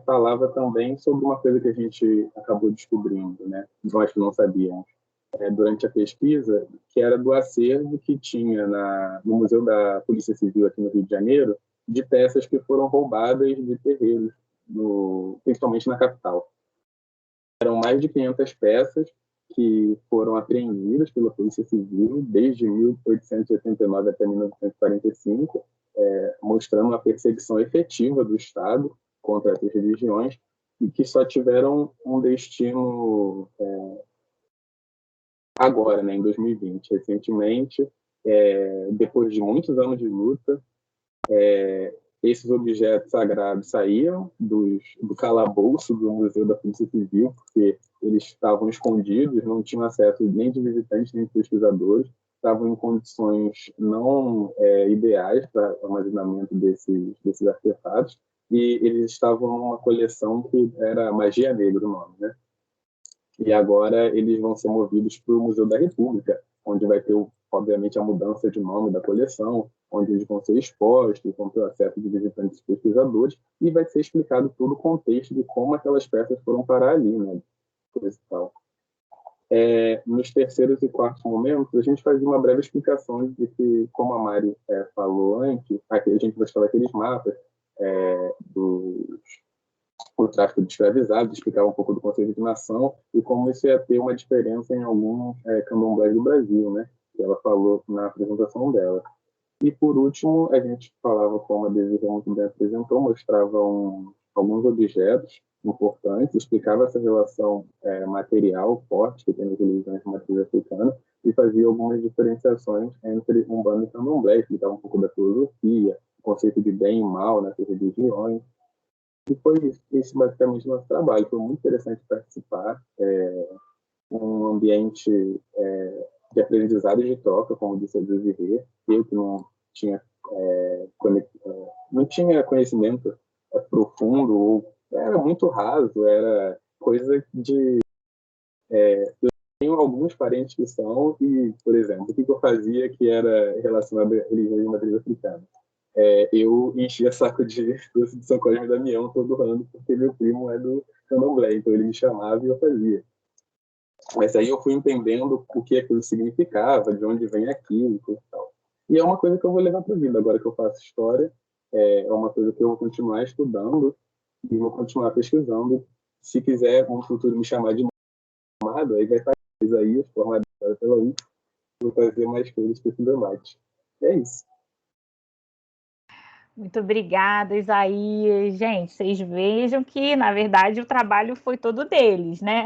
falava também sobre uma coisa que a gente acabou descobrindo, né? Nós que não sabíamos, durante a pesquisa, que era do acervo que tinha no Museu da Polícia Civil aqui no Rio de Janeiro, de peças que foram roubadas de terreiros, principalmente na capital. Eram mais de 500 peças que foram apreendidas pela Polícia Civil desde 1889 até 1945, mostrando a perseguição efetiva do Estado contra essas religiões e que só tiveram um destino agora, né, em 2020, recentemente, depois de muitos anos de luta, esses objetos sagrados saíram do calabouço do Museu da Polícia Civil, porque eles estavam escondidos, não tinham acesso nem de visitantes nem de pesquisadores, estavam em condições não ideais para o armazenamento desses artefatos, e eles estavam numa coleção que era Magia Negra o nome, né? E agora eles vão ser movidos para o Museu da República, onde vai ter, obviamente, a mudança de nome da coleção, onde eles vão ser expostos, vão ter acesso de visitantes e pesquisadores, e vai ser explicado todo o contexto de como aquelas peças foram parar ali, né? Coisa e tal. Nos terceiros e quartos momentos, a gente fazia uma breve explicação de que, como a Mari falou antes, a gente mostrava aqueles mapas do tráfico de escravizados, explicava um pouco do conceito de nação e como isso ia ter uma diferença em alguns candomblés do Brasil, né? Que ela falou na apresentação dela. E, por último, a gente falava, como a Desirê muito bem apresentou, mostrava alguns objetos importantes, explicava essa relação material forte que tem nas religiões de matriz africana e fazia algumas diferenciações entre Umbanda e Candomblé, explicava um pouco da filosofia, o conceito de bem e mal nessas religiões. E foi isso basicamente o nosso trabalho. Foi muito interessante participar. Um ambiente de aprendizado e de troca, como disse a Desirê. Eu que não tinha conhecimento profundo, ou era muito raso, era coisa de... eu tenho alguns parentes que são, e, por exemplo, o que eu fazia que era relacionado à religião de matriz africana? Eu enchia saco de São Cosme e Damião todo ano, porque meu primo é do Candomblé, então ele me chamava e eu fazia. Mas aí eu fui entendendo o que aquilo significava, de onde vem aquilo e tal. E é uma coisa que eu vou levar para a vida. Agora que eu faço história, é uma coisa que eu vou continuar estudando e vou continuar pesquisando. Se quiser, no futuro, me chamar de formado, aí vai estar Isaías, formado pela UF, vou fazer mais coisas para esse debate. É isso. Muito obrigada, Isaías. Gente, vocês vejam que, na verdade, o trabalho foi todo deles, né?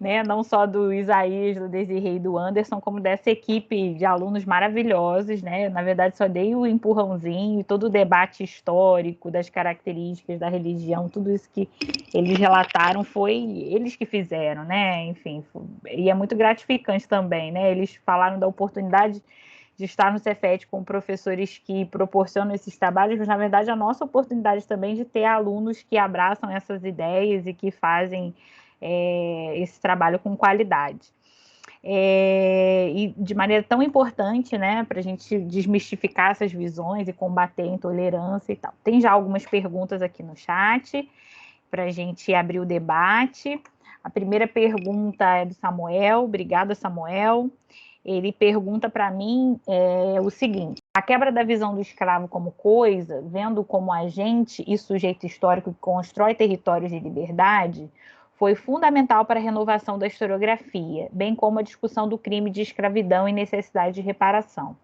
Né? Não só do Isaías, do Desirê e do Anderson, como dessa equipe de alunos maravilhosos, né? Na verdade, só dei o empurrãozinho, todo o debate histórico das características da religião, tudo isso que eles relataram foi eles que fizeram, né? Enfim, e é muito gratificante também, né? Eles falaram da oportunidade de estar no Cefet com professores que proporcionam esses trabalhos, mas, na verdade, a nossa oportunidade também de ter alunos que abraçam essas ideias e que fazem esse trabalho com qualidade. E de maneira tão importante, né, para a gente desmistificar essas visões e combater a intolerância e tal. Tem já algumas perguntas aqui no chat para a gente abrir o debate. A primeira pergunta é do Samuel. Obrigada, Samuel. Ele pergunta para mim o seguinte: a quebra da visão do escravo como coisa, vendo como agente e sujeito histórico que constrói territórios de liberdade, foi fundamental para a renovação da historiografia, bem como a discussão do crime de escravidão e necessidade de reparação.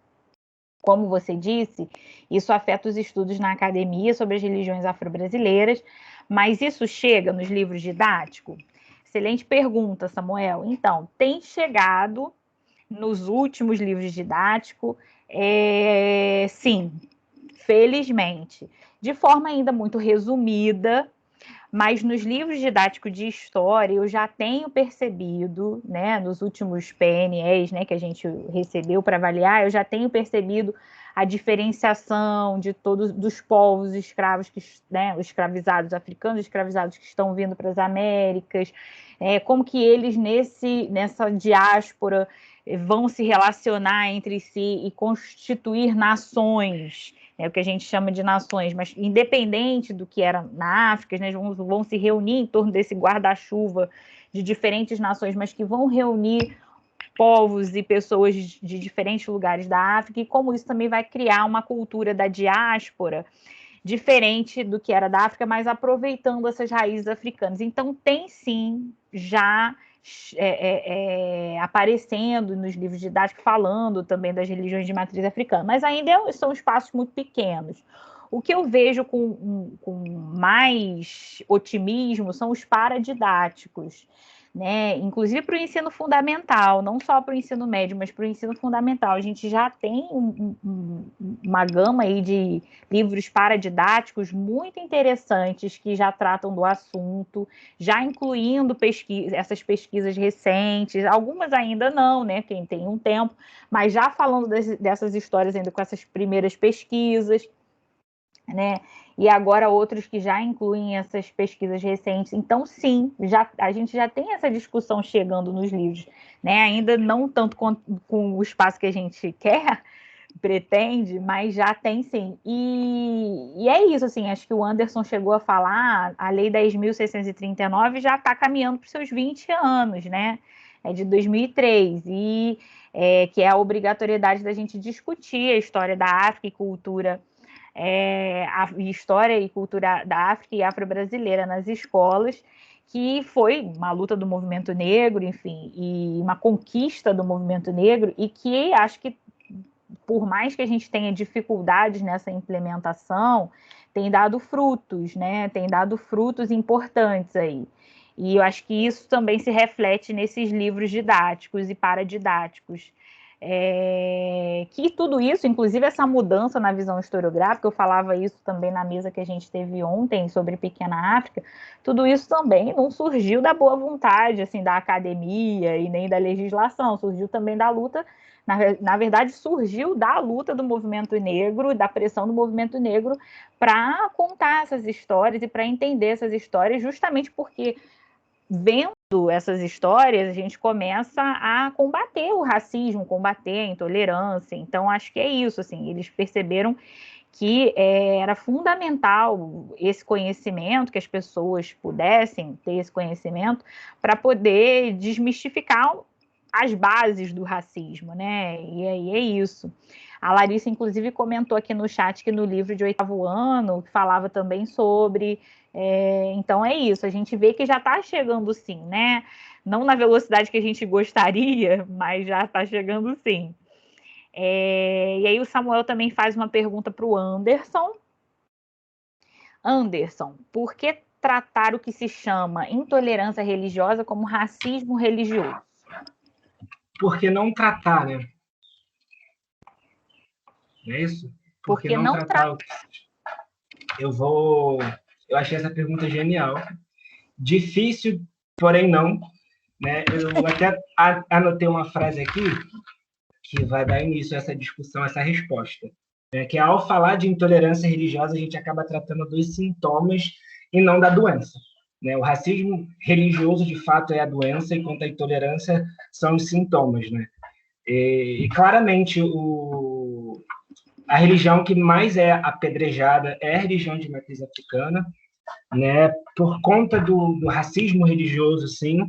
Como você disse, isso afeta os estudos na academia sobre as religiões afro-brasileiras, mas isso chega nos livros didáticos? Excelente pergunta, Samuel. Então, tem chegado nos últimos livros didáticos, sim, felizmente, de forma ainda muito resumida, mas nos livros didáticos de história eu já tenho percebido, né, nos últimos PNEs, né, que a gente recebeu para avaliar, eu já tenho percebido a diferenciação de todos dos povos escravos, né, os escravizados africanos, os escravizados que estão vindo para as Américas, como que eles nessa diáspora vão se relacionar entre si e constituir nações, o que a gente chama de nações, mas independente do que era na África, né, vão se reunir em torno desse guarda-chuva de diferentes nações, mas que vão reunir povos e pessoas de diferentes lugares da África, e como isso também vai criar uma cultura da diáspora diferente do que era da África, mas aproveitando essas raízes africanas. Então, tem sim já aparecendo nos livros didáticos, falando também das religiões de matriz africana, mas ainda são espaços muito pequenos. O que eu vejo com mais otimismo são os paradidáticos, né? Inclusive para o ensino fundamental, não só para o ensino médio, mas para o ensino fundamental. A gente já tem uma gama aí de livros paradidáticos muito interessantes que já tratam do assunto, já incluindo essas pesquisas recentes, algumas ainda não, né? Quem tem um tempo, mas já falando dessas histórias ainda com essas primeiras pesquisas, né? E agora outros que já incluem essas pesquisas recentes. Então, sim, a gente já tem essa discussão chegando nos livros, né? Ainda não tanto com o espaço que a gente quer, pretende, mas já tem sim. E é isso, assim, acho que o Anderson chegou a falar, a Lei 10.639 já está caminhando para os seus 20 anos, né? É de 2003, que é a obrigatoriedade da gente discutir a história da África e cultura, a história e cultura da África e afro-brasileira nas escolas, que foi uma luta do movimento negro, enfim, e uma conquista do movimento negro, e que acho que, por mais que a gente tenha dificuldades nessa implementação, tem dado frutos, né? Tem dado frutos importantes aí. E eu acho que isso também se reflete nesses livros didáticos e paradidáticos. Que tudo isso, inclusive essa mudança na visão historiográfica, eu falava isso também na mesa que a gente teve ontem sobre Pequena África, tudo isso também não surgiu da boa vontade, assim, da academia e nem da legislação, surgiu também da luta, na verdade surgiu da luta do movimento negro, da pressão do movimento negro para contar essas histórias e para entender essas histórias, justamente porque vendo essas histórias, a gente começa a combater o racismo, combater a intolerância. Então, acho que é isso, assim, eles perceberam que era fundamental esse conhecimento, que as pessoas pudessem ter esse conhecimento para poder desmistificar as bases do racismo, né? E aí é isso. A Larissa, inclusive, comentou aqui no chat que no livro de 8º ano, que falava também sobre. Então é isso, a gente vê que já está chegando sim, né? Não na velocidade que a gente gostaria, mas já está chegando sim. E aí o Samuel também faz uma pergunta para o Anderson. Anderson, por que tratar o que se chama intolerância religiosa como racismo religioso? Por que não tratar, né? Não é isso? Por que não tratar? Eu achei essa pergunta genial. Difícil, porém não. Né? Eu até anotei uma frase aqui que vai dar início a essa discussão, essa resposta. Que ao falar de intolerância religiosa, a gente acaba tratando dos sintomas e não da doença. Né? O racismo religioso, de fato, é a doença, enquanto a intolerância são os sintomas. Né? E claramente, a religião que mais é apedrejada é a religião de matriz africana, né? Por conta do racismo religioso, sim,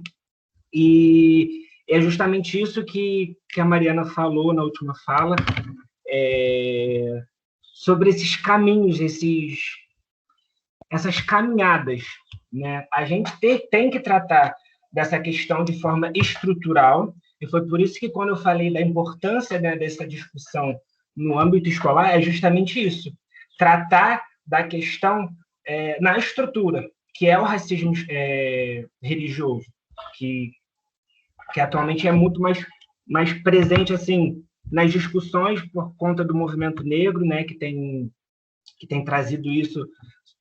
e é justamente isso que a Mariana falou na última fala, sobre esses caminhos, essas caminhadas. Né? A gente tem que tratar dessa questão de forma estrutural, e foi por isso que, quando eu falei da importância, né, dessa discussão no âmbito escolar, é justamente isso, tratar da questão na estrutura, que é o racismo religioso, que atualmente é muito mais presente assim nas discussões por conta do movimento negro, né, que tem trazido isso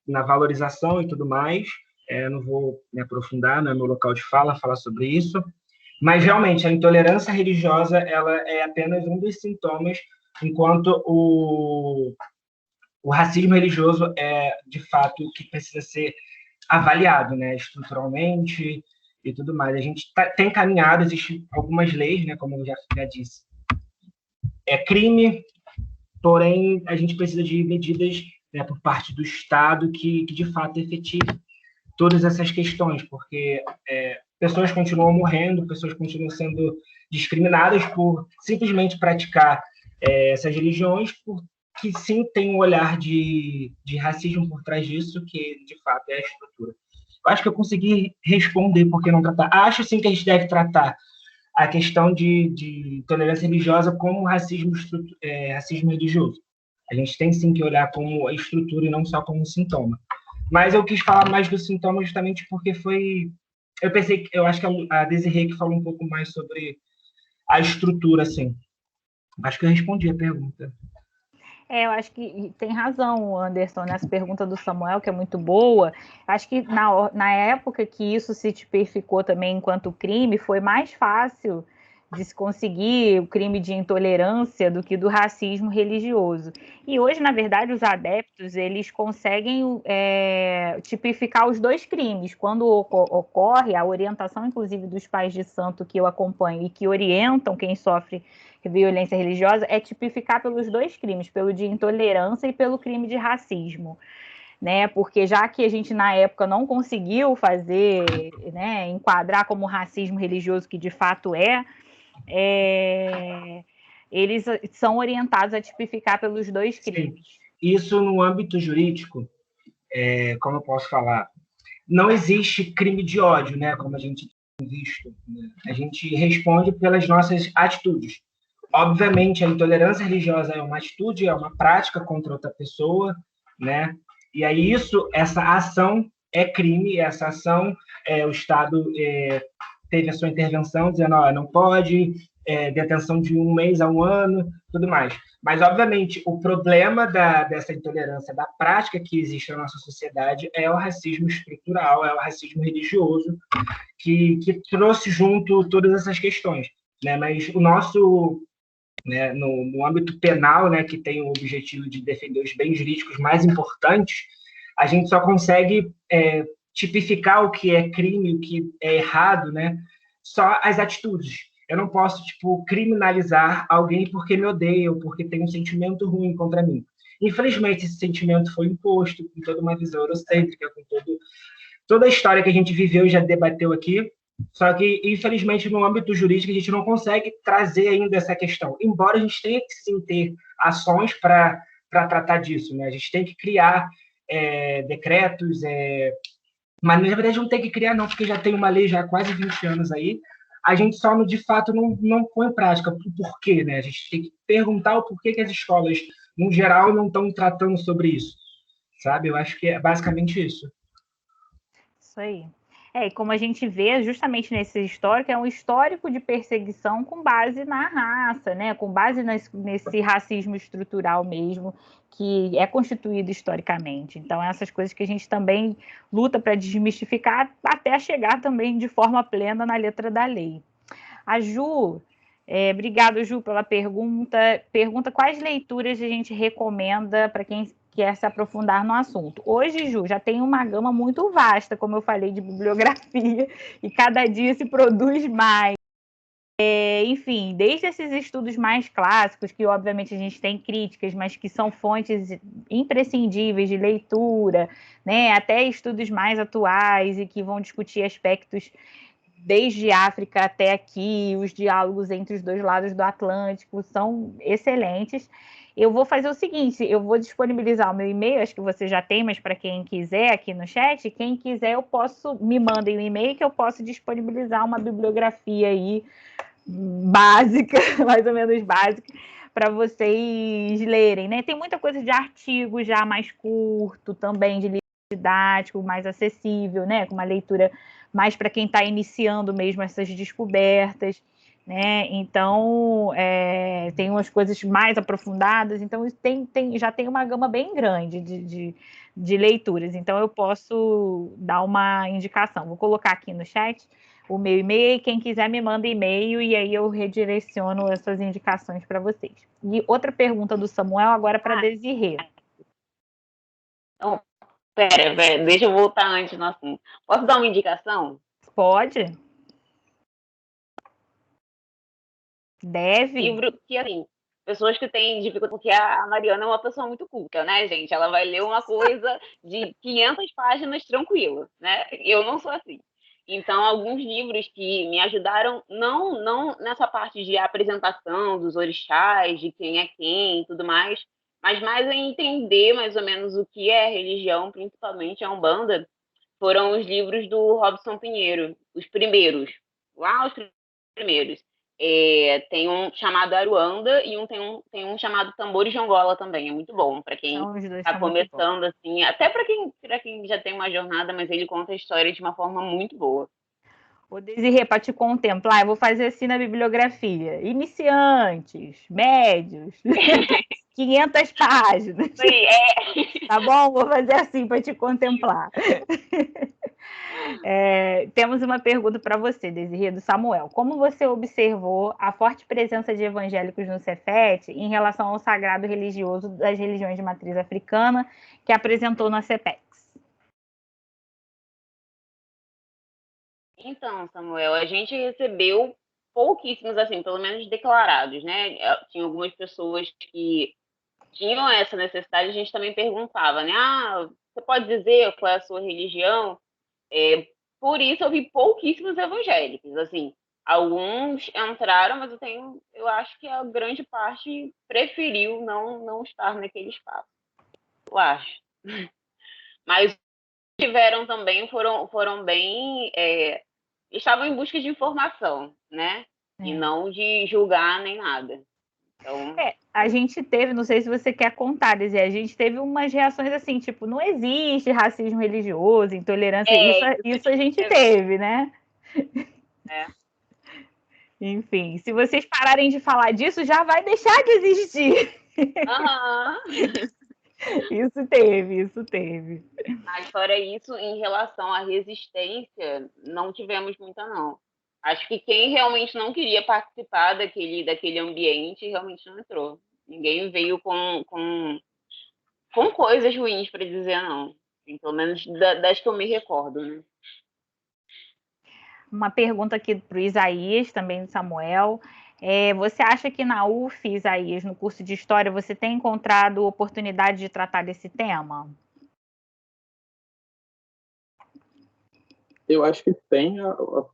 na valorização e tudo mais. Não vou me aprofundar, não é meu local de falar sobre isso, mas realmente a intolerância religiosa ela é apenas um dos sintomas, enquanto o racismo religioso é de fato o que precisa ser avaliado, né, estruturalmente e tudo mais. A gente tem caminhado, existem algumas leis, né, como eu já disse. É crime porém, a gente precisa de medidas, né, por parte do Estado que de fato efetive todas essas questões, porque pessoas continuam morrendo, pessoas continuam sendo discriminadas por simplesmente praticar essas religiões, porque sim tem um olhar de racismo por trás disso, que de fato é a estrutura. Eu acho que eu consegui responder por que não tratar. Acho sim que a gente deve tratar a questão de tolerância religiosa como racismo religioso. A gente tem sim que olhar como a estrutura e não só como um sintoma. Mas eu quis falar mais do sintoma justamente porque foi... Eu acho que a Desirê que falou um pouco mais sobre a estrutura, assim. Acho que eu respondi a pergunta. Eu acho que tem razão, Anderson, nessa pergunta do Samuel, que é muito boa. Acho que na época que isso se tipificou também enquanto crime, foi mais fácil de se conseguir o crime de intolerância do que do racismo religioso. E hoje, na verdade, os adeptos, eles conseguem tipificar os dois crimes. Quando ocorre a orientação, inclusive, dos pais de santo que eu acompanho e que orientam quem sofre violência religiosa, é tipificar pelos dois crimes, pelo de intolerância e pelo crime de racismo, né? Porque já que a gente na época não conseguiu fazer, né, enquadrar como racismo religioso, que de fato eles são orientados a tipificar pelos dois crimes. Sim. Isso no âmbito jurídico, como eu posso falar, não existe crime de ódio, né? Como a gente tem visto, né? A gente responde pelas nossas atitudes. Obviamente, a intolerância religiosa é uma atitude, é uma prática contra outra pessoa, né? E aí essa ação é crime, essa ação, o Estado teve a sua intervenção dizendo, não pode, detenção de 1 mês a 1 ano, tudo mais. Mas, obviamente, o problema dessa intolerância, da prática que existe na nossa sociedade, é o racismo estrutural, é o racismo religioso, que trouxe junto todas essas questões, né? Mas o nosso... Né, no âmbito penal, né, que tem o objetivo de defender os bens jurídicos mais importantes, a gente só consegue tipificar o que é crime, o que é errado, né, só as atitudes. Eu não posso, criminalizar alguém porque me odeia ou porque tem um sentimento ruim contra mim. Infelizmente, esse sentimento foi imposto com toda uma visão eurocêntrica, com toda a história que a gente viveu e já debateu aqui. Só que, infelizmente, no âmbito jurídico, a gente não consegue trazer ainda essa questão. Embora a gente tenha que, sim, ter ações para tratar disso, né? A gente tem que criar decretos, mas, na verdade, não tem que criar, não, porque já tem uma lei já há quase 20 anos aí. A gente só, de fato, não põe em prática. O porquê, né? A gente tem que perguntar o porquê que as escolas, no geral, não estão tratando sobre isso, sabe? Eu acho que é basicamente isso. Isso aí. E como a gente vê justamente nesse histórico, é um histórico de perseguição com base na raça, né? Com base nesse racismo estrutural mesmo, que é constituído historicamente. Então, essas coisas que a gente também luta para desmistificar, até chegar também de forma plena na letra da lei. A Ju, obrigado, Ju, pela pergunta. Pergunta quais leituras a gente recomenda para quem quer se aprofundar no assunto. Hoje, Ju, já tem uma gama muito vasta, como eu falei, de bibliografia, e cada dia se produz mais. Enfim, desde esses estudos mais clássicos, que obviamente a gente tem críticas, mas que são fontes imprescindíveis de leitura, né, até estudos mais atuais e que vão discutir aspectos desde África até aqui, os diálogos entre os dois lados do Atlântico são excelentes. Eu vou fazer o seguinte, eu vou disponibilizar o meu e-mail, acho que você já tem, mas para quem quiser aqui no chat, quem quiser me mandem um e-mail que eu posso disponibilizar uma bibliografia aí básica, mais ou menos básica, para vocês lerem, né? Tem muita coisa de artigo já mais curto também, de livro didático, mais acessível, né? Com uma leitura mais para quem está iniciando mesmo essas descobertas, né? Então, tem umas coisas mais aprofundadas, então já tem uma gama bem grande de leituras, então eu posso dar uma indicação. Vou colocar aqui no chat o meu e-mail, e quem quiser me manda e-mail, e aí eu redireciono essas indicações para vocês. E outra pergunta do Samuel agora para Desirê. Então, pera, deixa eu voltar antes no assunto. Posso dar uma indicação? Pode. Deve. Livro que, assim, pessoas que têm dificuldade, porque a Mariana é uma pessoa muito culta, né, gente? Ela vai ler uma coisa de 500 páginas tranquilo, né? Eu não sou assim. Então, alguns livros que me ajudaram, não nessa parte de apresentação dos orixás, de quem é quem e tudo mais, mas mais em entender mais ou menos o que é religião, principalmente a Umbanda, foram os livros do Robson Pinheiro, os primeiros, lá os primeiros. Tem um chamado Aruanda e tem um chamado Tambores de Angola também. É muito bom para quem São os dois está são muito bons. começando, assim, até para quem já tem uma jornada, mas ele conta a história de uma forma muito boa. Ô, Desirê, para te contemplar, eu vou fazer assim na bibliografia. Iniciantes, médios, 500 páginas. Sim, Tá bom? Vou fazer assim para te contemplar. Temos uma pergunta para você, Desirê, do Samuel. Como você observou a forte presença de evangélicos no Cefet em relação ao sagrado religioso das religiões de matriz africana que apresentou na CEPEX? Então, Samuel, a gente recebeu pouquíssimos, assim, pelo menos declarados, né? Tinha algumas pessoas que tinham essa necessidade, a gente também perguntava, né? Ah, você pode dizer qual é a sua religião? Por isso eu vi pouquíssimos evangélicos, assim. Alguns entraram, mas eu acho que a grande parte preferiu não estar naquele espaço. Eu acho. Mas tiveram também, foram bem... estavam em busca de informação, né? E não de julgar nem nada. Então... a gente teve, não sei se você quer contar, Desi, a gente teve umas reações assim, tipo, não existe racismo religioso, intolerância, isso a gente teve, né? Enfim, se vocês pararem de falar disso, já vai deixar de existir. Isso teve. Mas fora isso, em relação à resistência, não tivemos muita, não. Acho que quem realmente não queria participar daquele ambiente realmente não entrou. Ninguém veio com coisas ruins para dizer, não. Assim, pelo menos das que eu me recordo, né? Uma pergunta aqui para o Isaías, também do Samuel. Você acha que na UF, Isaías, no curso de História, você tem encontrado oportunidade de tratar desse tema? Eu acho que tem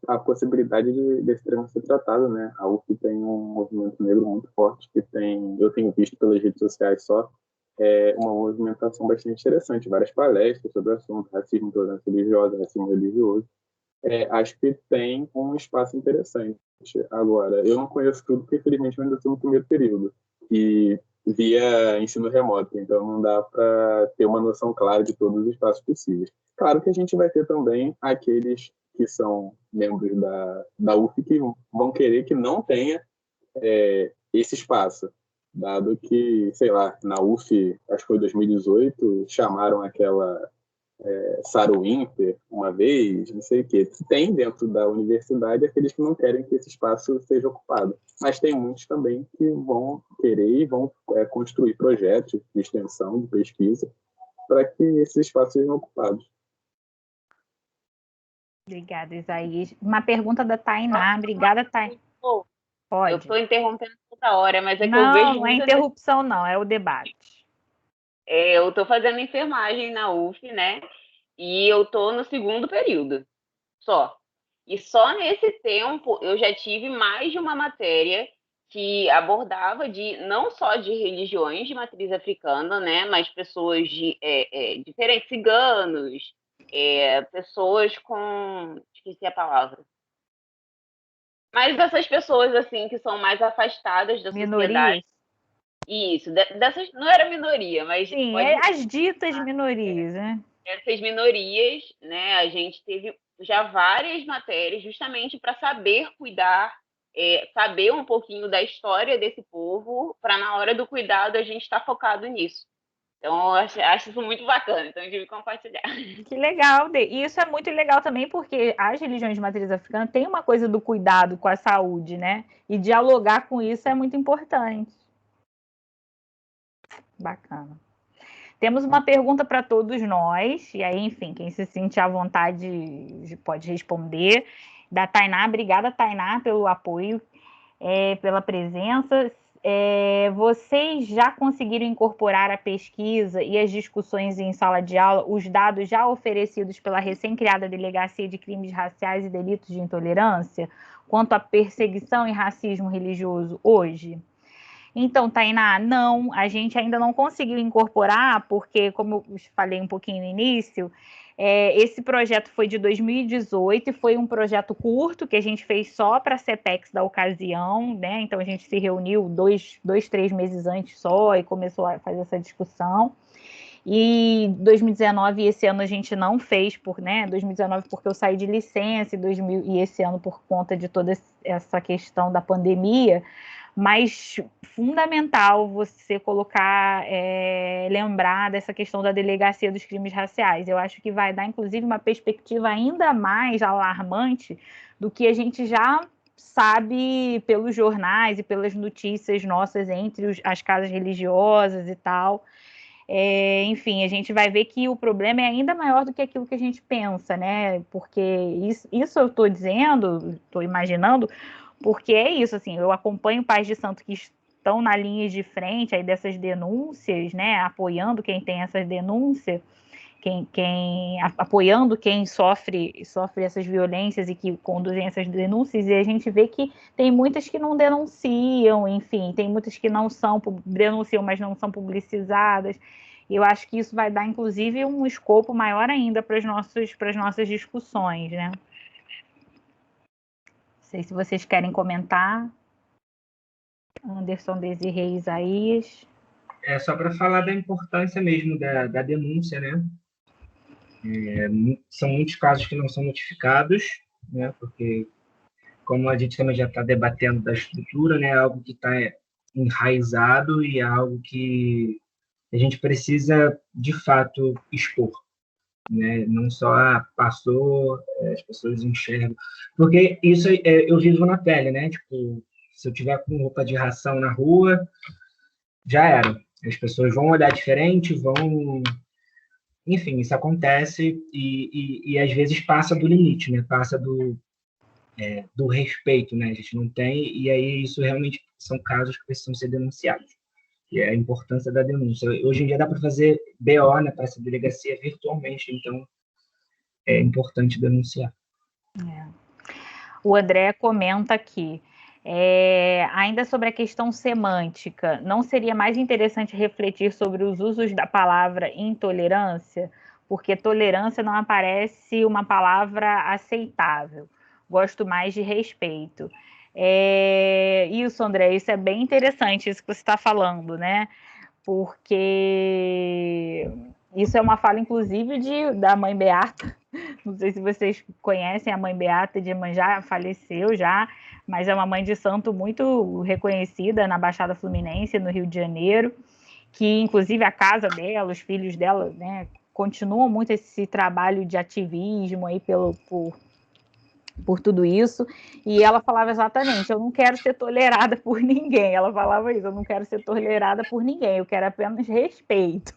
a possibilidade desse tema ser tratado, né? A UF tem um movimento negro muito forte, eu tenho visto pelas redes sociais só, uma movimentação bastante interessante, várias palestras sobre o assunto, racismo, intolerância religiosa, racismo religioso. Acho que tem um espaço interessante. Agora, eu não conheço tudo, porque infelizmente eu ainda estou no primeiro período, e via ensino remoto, então não dá para ter uma noção clara de todos os espaços possíveis. Claro que a gente vai ter também aqueles que são membros da UF que vão querer que não tenha esse espaço, dado que, sei lá, na UF, acho que foi 2018, chamaram aquela Sarah Winter uma vez, não sei o quê. Tem dentro da universidade aqueles que não querem que esse espaço seja ocupado, mas tem muitos também que vão querer e vão construir projetos de extensão, de pesquisa, para que esses espaços sejam ocupados. Obrigada, Isaías. Uma pergunta da Tainá. Obrigada, Tainá. Pode. Eu estou interrompendo toda hora, mas não, eu vejo... Não é interrupção, não. É o debate. Eu estou fazendo enfermagem na UF, né? E eu estou no segundo período, só. E só nesse tempo eu já tive mais de uma matéria que abordava não só de religiões de matriz africana, né? Mas pessoas de diferentes ciganos, pessoas com... esqueci a palavra. Mas dessas pessoas, assim, que são mais afastadas da sociedade. Isso, dessas não era minoria, mas... Sim, as ditas minorias, né? Essas minorias, né? A gente teve já várias matérias justamente para saber cuidar, saber um pouquinho da história desse povo, para na hora do cuidado a gente estar focado nisso. Então, eu acho isso muito bacana, então eu tive que compartilhar. Que legal, e isso é muito legal também, porque as religiões de matriz africana têm uma coisa do cuidado com a saúde, né? E dialogar com isso é muito importante. Bacana. Temos uma pergunta para todos nós, e aí, enfim, quem se sente à vontade pode responder. Da Tainá, obrigada, Tainá, pelo apoio, pela presença. vocês já conseguiram incorporar a pesquisa e as discussões em sala de aula, os dados já oferecidos pela recém-criada Delegacia de Crimes Raciais e Delitos de Intolerância quanto à perseguição e racismo religioso hoje? Então, Tainá, não, a gente ainda não conseguiu incorporar, porque, como eu falei um pouquinho no início, esse projeto foi de 2018 e foi um projeto curto que a gente fez só para a CEPEX da ocasião, né? Então a gente se reuniu 3 meses antes só e começou a fazer essa discussão. E 2019 e esse ano a gente não fez, 2019 porque eu saí de licença e esse ano por conta de toda essa questão da pandemia. Mas fundamental você colocar, lembrar dessa questão da delegacia dos crimes raciais. Eu acho que vai dar, inclusive, uma perspectiva ainda mais alarmante do que a gente já sabe pelos jornais e pelas notícias nossas entre as casas religiosas e tal. Enfim, a gente vai ver que o problema é ainda maior do que aquilo que a gente pensa, né? Porque isso eu estou dizendo, estou imaginando, porque é isso, assim, eu acompanho pais de santo que estão na linha de frente aí dessas denúncias, né, apoiando quem tem essas denúncias, apoiando quem sofre essas violências e que conduzem essas denúncias, e a gente vê que tem muitas que não denunciam, enfim, tem muitas que denunciam, mas não são publicizadas. E eu acho que isso vai dar, inclusive, um escopo maior ainda para as nossas discussões, né? Não sei se vocês querem comentar. Anderson, Desirê, Isaías. Só para falar da importância mesmo da denúncia, né? São muitos casos que não são notificados, né? Porque, como a gente também já está debatendo da estrutura, né? É algo que está enraizado e é algo que a gente precisa, de fato, expor. Né? Não só passou, as pessoas enxergam. Porque isso eu vivo na pele, né? Tipo, se eu tiver com roupa de ração na rua, já era. As pessoas vão olhar diferente, vão... Enfim, isso acontece e às vezes passa do limite, né? Passa do respeito, né? A gente não tem, e aí isso realmente são casos que precisam ser denunciados. E é a importância da denúncia. Hoje em dia dá para fazer BO, né, para essa delegacia virtualmente, então é importante denunciar. O André comenta aqui, ainda sobre a questão semântica, não seria mais interessante refletir sobre os usos da palavra intolerância? Porque tolerância não aparece uma palavra aceitável. Gosto mais de respeito. Isso, André, isso é bem interessante, isso que você está falando, né? Porque isso é uma fala, inclusive, da mãe Beata. Não sei se vocês conhecem a mãe Beata de Iemanjá, faleceu já, mas é uma mãe de santo muito reconhecida na Baixada Fluminense, no Rio de Janeiro, que inclusive a casa dela, os filhos dela, né, continuam muito esse trabalho de ativismo aí por tudo isso, e ela falava exatamente, eu não quero ser tolerada por ninguém, ela falava isso, eu não quero ser tolerada por ninguém, eu quero apenas respeito.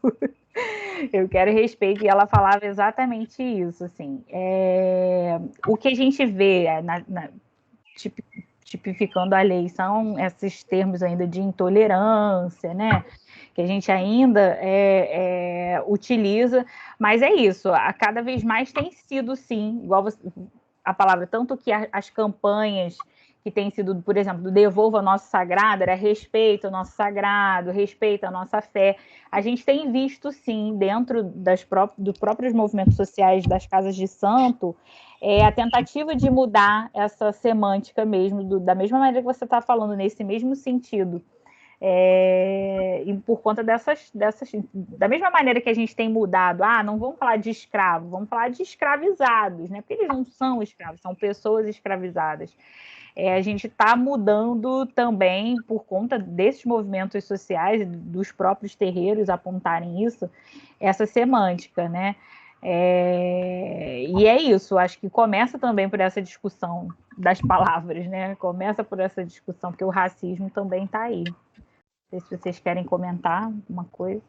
Eu quero respeito, e ela falava exatamente isso, assim. O que a gente vê tipificando a lei são esses termos ainda de intolerância, né? Que a gente ainda utiliza, mas é isso, a cada vez mais tem sido, sim, igual a palavra, tanto que as campanhas que tem sido, por exemplo, do Devolva Nosso Sagrado, era respeito ao nosso sagrado, respeito à nossa fé. A gente tem visto, sim, dentro dos próprios movimentos sociais das casas de santo, a tentativa de mudar essa semântica mesmo, da mesma maneira que você está falando, nesse mesmo sentido. E por conta dessas, da mesma maneira que a gente tem mudado, não vamos falar de escravo, vamos falar de escravizados, né? Porque eles não são escravos, são pessoas escravizadas. A gente está mudando também, por conta desses movimentos sociais, dos próprios terreiros apontarem isso, essa semântica, né? E é isso, acho que começa também por essa discussão das palavras, né? Começa por essa discussão, porque o racismo também está aí. Não sei se vocês querem comentar alguma coisa.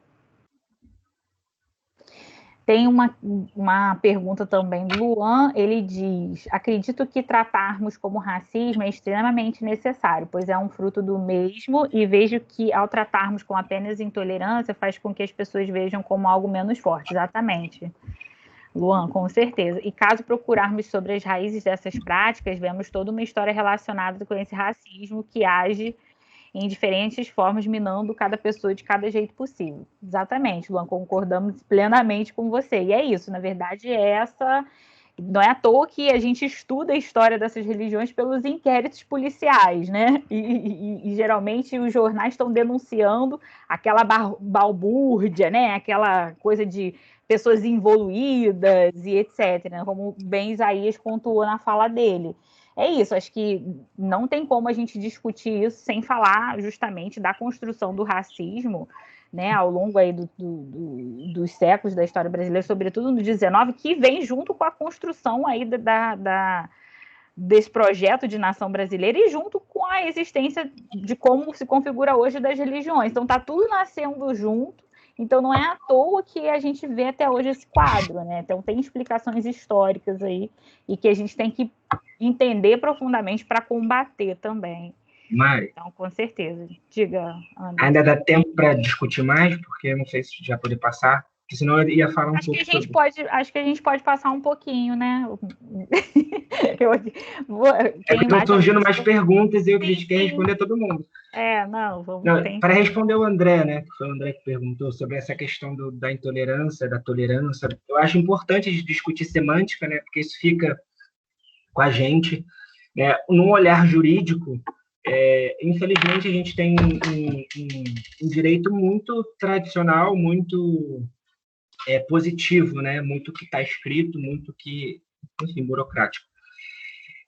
Tem uma pergunta também do Luan, ele diz: acredito que tratarmos como racismo é extremamente necessário, pois é um fruto do mesmo, e vejo que ao tratarmos com apenas intolerância faz com que as pessoas vejam como algo menos forte. Exatamente, Luan, com certeza. E caso procurarmos sobre as raízes dessas práticas, vemos toda uma história relacionada com esse racismo que age em diferentes formas, minando cada pessoa de cada jeito possível. Exatamente, Luan, concordamos plenamente com você. E é isso, na verdade, não é à toa que a gente estuda a história dessas religiões pelos inquéritos policiais, né? E geralmente os jornais estão denunciando aquela balbúrdia, né? Aquela coisa de pessoas involuídas e etc., né? Como bem Isaías pontuou na fala dele. É isso, acho que não tem como a gente discutir isso sem falar justamente da construção do racismo, né, ao longo aí dos séculos da história brasileira, sobretudo no 19, que vem junto com a construção aí desse projeto de nação brasileira e junto com a existência de como se configura hoje das religiões. Então está tudo nascendo junto. Então não é à toa que a gente vê até hoje esse quadro, né? Então tem explicações históricas aí e que a gente tem que entender profundamente para combater também. Mari, então, com certeza. Diga, Anderson. Ainda dá tempo para discutir mais, porque eu não sei se já poder passar, porque senão eu ia falar um pouco sobre... Acho que a gente pode passar um pouquinho, né? Estão surgindo mais perguntas e eu acredito que ia responder todo mundo. Para responder o André, né? Que foi o André que perguntou sobre essa questão da intolerância, da tolerância. Eu acho importante discutir semântica, né? Porque isso fica com a gente. Né? Num olhar jurídico, infelizmente, a gente tem um direito muito tradicional, muito positivo, né? Muito que está escrito, muito que, enfim, burocrático.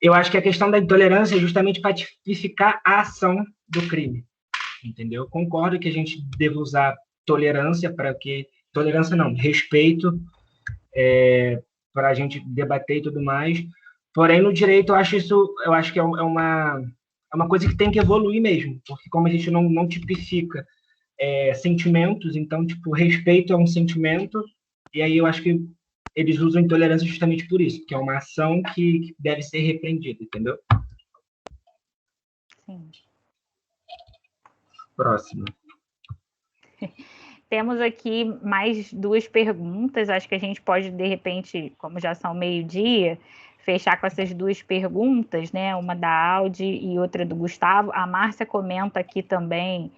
Eu acho que a questão da intolerância é justamente para tipificar a ação do crime, entendeu? Concordo que a gente deva usar tolerância para que... Tolerância não, respeito para a gente debater e tudo mais. Porém, no direito, eu acho que é uma coisa que tem que evoluir mesmo, porque como a gente não tipifica sentimentos, então, tipo, respeito é um sentimento, e aí eu acho que eles usam intolerância justamente por isso, que é uma ação que deve ser repreendida, entendeu? Sim. Próximo. Temos aqui mais 2 perguntas, acho que a gente pode, de repente, como já são meio-dia, fechar com essas 2 perguntas, né? Uma da Audi e outra do Gustavo. A Márcia comenta aqui também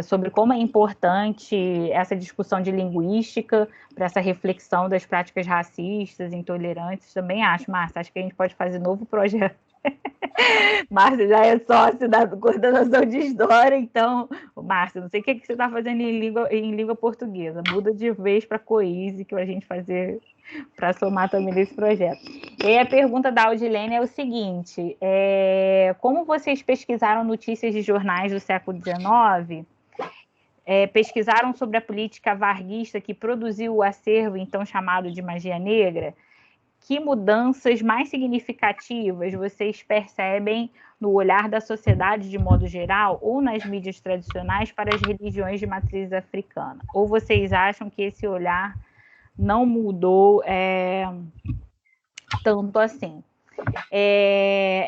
sobre como é importante essa discussão de linguística para essa reflexão das práticas racistas, intolerantes. Também acho, Márcia, acho que a gente pode fazer novo projeto. Márcia já é sócio da coordenação de história, então, Márcia, não sei o que você está fazendo em língua portuguesa, muda de vez para COISE, que a gente fazer para somar também nesse projeto. E aí a pergunta da Audilene é o seguinte: como vocês pesquisaram notícias de jornais do século XIX, pesquisaram sobre a política varguista que produziu o acervo então chamado de magia negra? Que mudanças mais significativas vocês percebem no olhar da sociedade de modo geral ou nas mídias tradicionais para as religiões de matriz africana? Ou vocês acham que esse olhar não mudou tanto assim?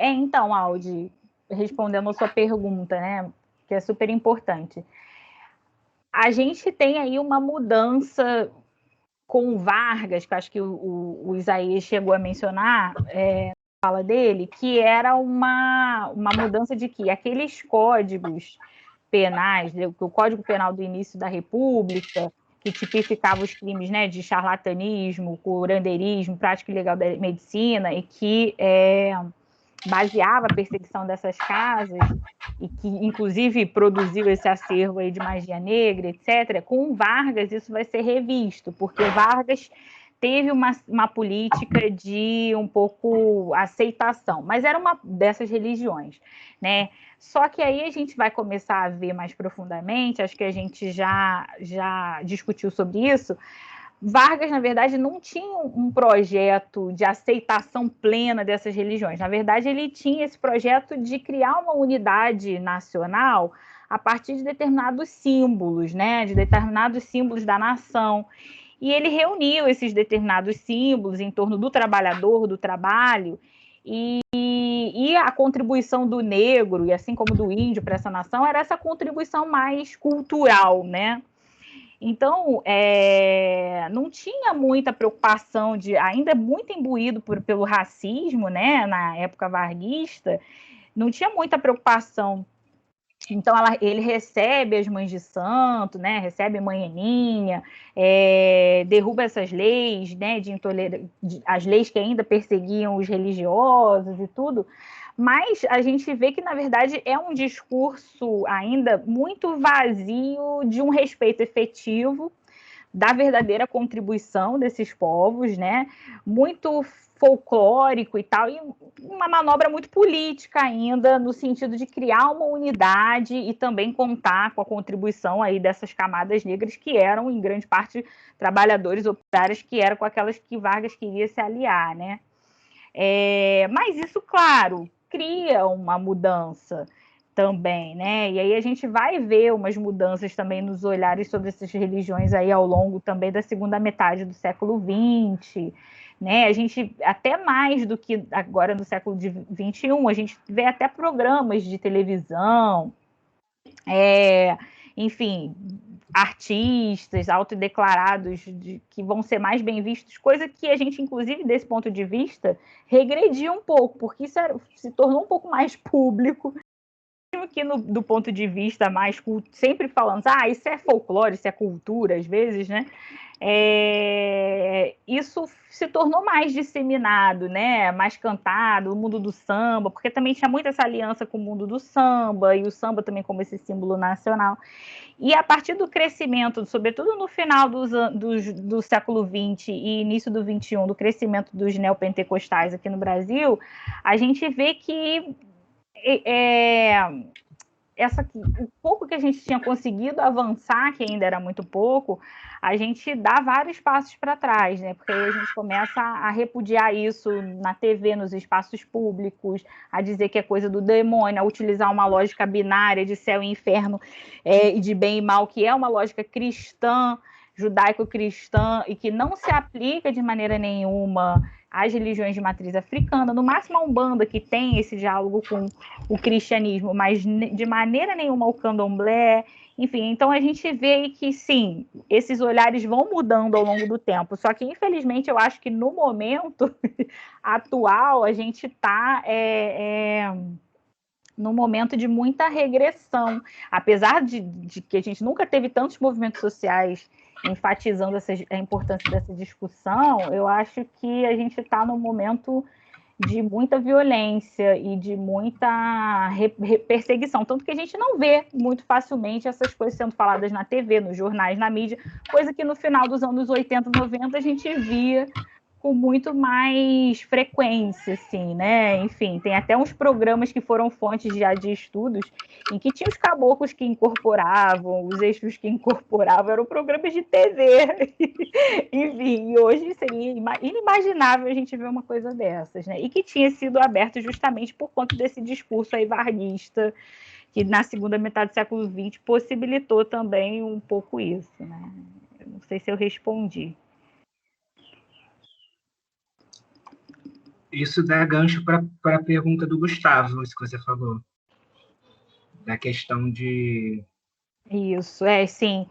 Então, Audi, respondendo a sua pergunta, né, que é super importante. A gente tem aí uma mudança com Vargas, que acho que o Isaías chegou a mencionar na fala dele, que era uma mudança de que aqueles códigos penais, o Código Penal do início da República, que tipificava os crimes, né, de charlatanismo, curandeirismo, prática ilegal da medicina, e que baseava a perseguição dessas casas, e que inclusive produziu esse acervo aí de magia negra, etc., com Vargas isso vai ser revisto, porque Vargas teve uma política de um pouco aceitação, mas era uma dessas religiões, né? Só que aí a gente vai começar a ver mais profundamente, acho que a gente já discutiu sobre isso. Vargas, na verdade, não tinha um projeto de aceitação plena dessas religiões. Na verdade, ele tinha esse projeto de criar uma unidade nacional a partir de determinados símbolos, né? De determinados símbolos da nação. e ele reuniu esses determinados símbolos em torno do trabalhador, do trabalho, e a contribuição do negro, e assim como do índio para essa nação, era essa contribuição mais cultural, né? Então, não tinha muita preocupação ainda muito imbuído pelo racismo, né, na época varguista, não tinha muita preocupação. Então, ele recebe as mães de santo, né, recebe mãe Aninha, derruba essas leis, né, as leis que ainda perseguiam os religiosos e tudo, mas a gente vê que, na verdade, é um discurso ainda muito vazio de um respeito efetivo da verdadeira contribuição desses povos, né? Muito folclórico e tal, e uma manobra muito política ainda, no sentido de criar uma unidade e também contar com a contribuição aí dessas camadas negras que eram, em grande parte, trabalhadores operários, que eram com aquelas que Vargas queria se aliar, né? Mas isso, claro, cria uma mudança também, né? E aí a gente vai ver umas mudanças também nos olhares sobre essas religiões aí ao longo também da segunda metade do século XX, né? A gente, até mais do que agora no século XXI, a gente vê até programas de televisão, enfim, artistas autodeclarados que vão ser mais bem vistos, coisa que a gente, inclusive, desse ponto de vista, regrediu um pouco, porque isso se tornou um pouco mais público, mesmo que do ponto de vista mais sempre falando, isso é folclore, isso é cultura, às vezes, né? Isso se tornou mais disseminado, né? Mais cantado, o mundo do samba, porque também tinha muito essa aliança com o mundo do samba, e o samba também como esse símbolo nacional. E a partir do crescimento, sobretudo no final do século XX e início do XXI, do crescimento dos neopentecostais aqui no Brasil, a gente vê que o pouco que a gente tinha conseguido avançar, que ainda era muito pouco, a gente dá vários passos para trás, né? Porque aí a gente começa a repudiar isso na TV, nos espaços públicos, a dizer que é coisa do demônio, a utilizar uma lógica binária de céu e inferno, e de bem e mal, que é uma lógica cristã, judaico-cristã, e que não se aplica de maneira nenhuma às religiões de matriz africana, no máximo a Umbanda, que tem esse diálogo com o cristianismo, mas de maneira nenhuma o candomblé. Enfim, então a gente vê que, sim, esses olhares vão mudando ao longo do tempo, só que, infelizmente, eu acho que no momento atual a gente está num momento de muita regressão, apesar de que a gente nunca teve tantos movimentos sociais enfatizando a importância dessa discussão. Eu acho que a gente está num momento de muita violência e de muita perseguição, tanto que a gente não vê muito facilmente essas coisas sendo faladas na TV, nos jornais, na mídia, coisa que no final dos anos 80, 90 a gente via com muito mais frequência, assim, né? Enfim, tem até uns programas que foram fontes já de estudos em que tinha os caboclos que incorporavam, os eixos que incorporavam, eram programas de TV. Enfim, e hoje seria inimaginável a gente ver uma coisa dessas, né? E que tinha sido aberto justamente por conta desse discurso aí varguista, que na segunda metade do século XX possibilitou também um pouco isso, né? Eu não sei se eu respondi. Isso dá gancho para a pergunta do Gustavo, isso que você falou, da questão de... Isso, sim.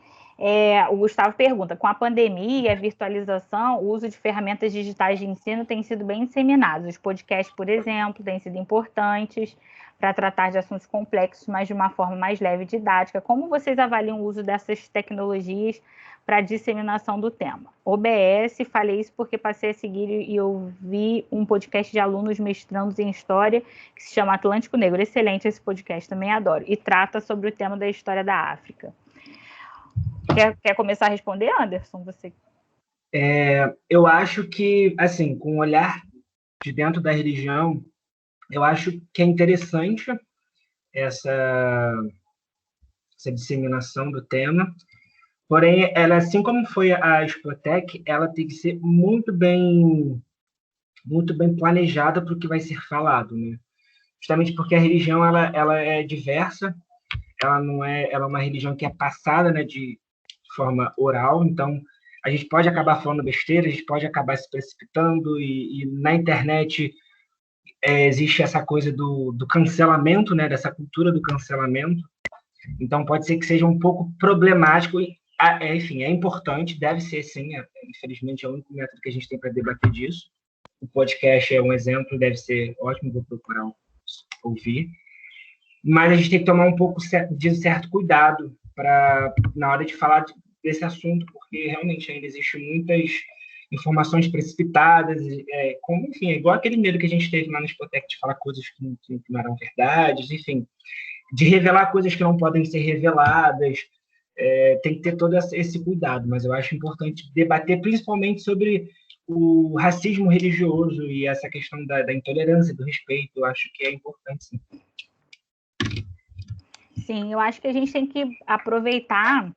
O Gustavo pergunta, com a pandemia e a virtualização, o uso de ferramentas digitais de ensino tem sido bem disseminado. Os podcasts, por exemplo, têm sido importantes para tratar de assuntos complexos, mas de uma forma mais leve e didática. Como vocês avaliam o uso dessas tecnologias para a disseminação do tema? OBS, falei isso porque passei a seguir e ouvi um podcast de alunos mestrandos em História, que se chama Atlântico Negro. Excelente esse podcast, também adoro. E trata sobre o tema da história da África. Quer começar a responder, Anderson? Você? Eu acho que, assim, com o olhar de dentro da religião, eu acho que é interessante essa disseminação do tema. Porém, ela, assim como foi a Explotec, ela tem que ser muito bem planejada para o que vai ser falado, né? Justamente porque a religião ela é diversa, ela é uma religião que é passada, né, de forma oral, então a gente pode acabar falando besteira, a gente pode acabar se precipitando, e na internet existe essa coisa do cancelamento, né, dessa cultura do cancelamento. Então, pode ser que seja um pouco problemático. Enfim, é importante, deve ser sim. Infelizmente, é o único método que a gente tem para debater disso. O podcast é um exemplo, deve ser ótimo, vou procurar ouvir. Mas a gente tem que tomar um pouco de certo cuidado na hora de falar desse assunto, porque realmente ainda existem muitas informações precipitadas, enfim, é igual aquele medo que a gente teve lá no Spotec de falar coisas que não eram verdades, enfim, de revelar coisas que não podem ser reveladas. Tem que ter todo esse cuidado, mas eu acho importante debater principalmente sobre o racismo religioso e essa questão da intolerância, do respeito. Eu acho que é importante, sim. Sim, eu acho que a gente tem que aproveitar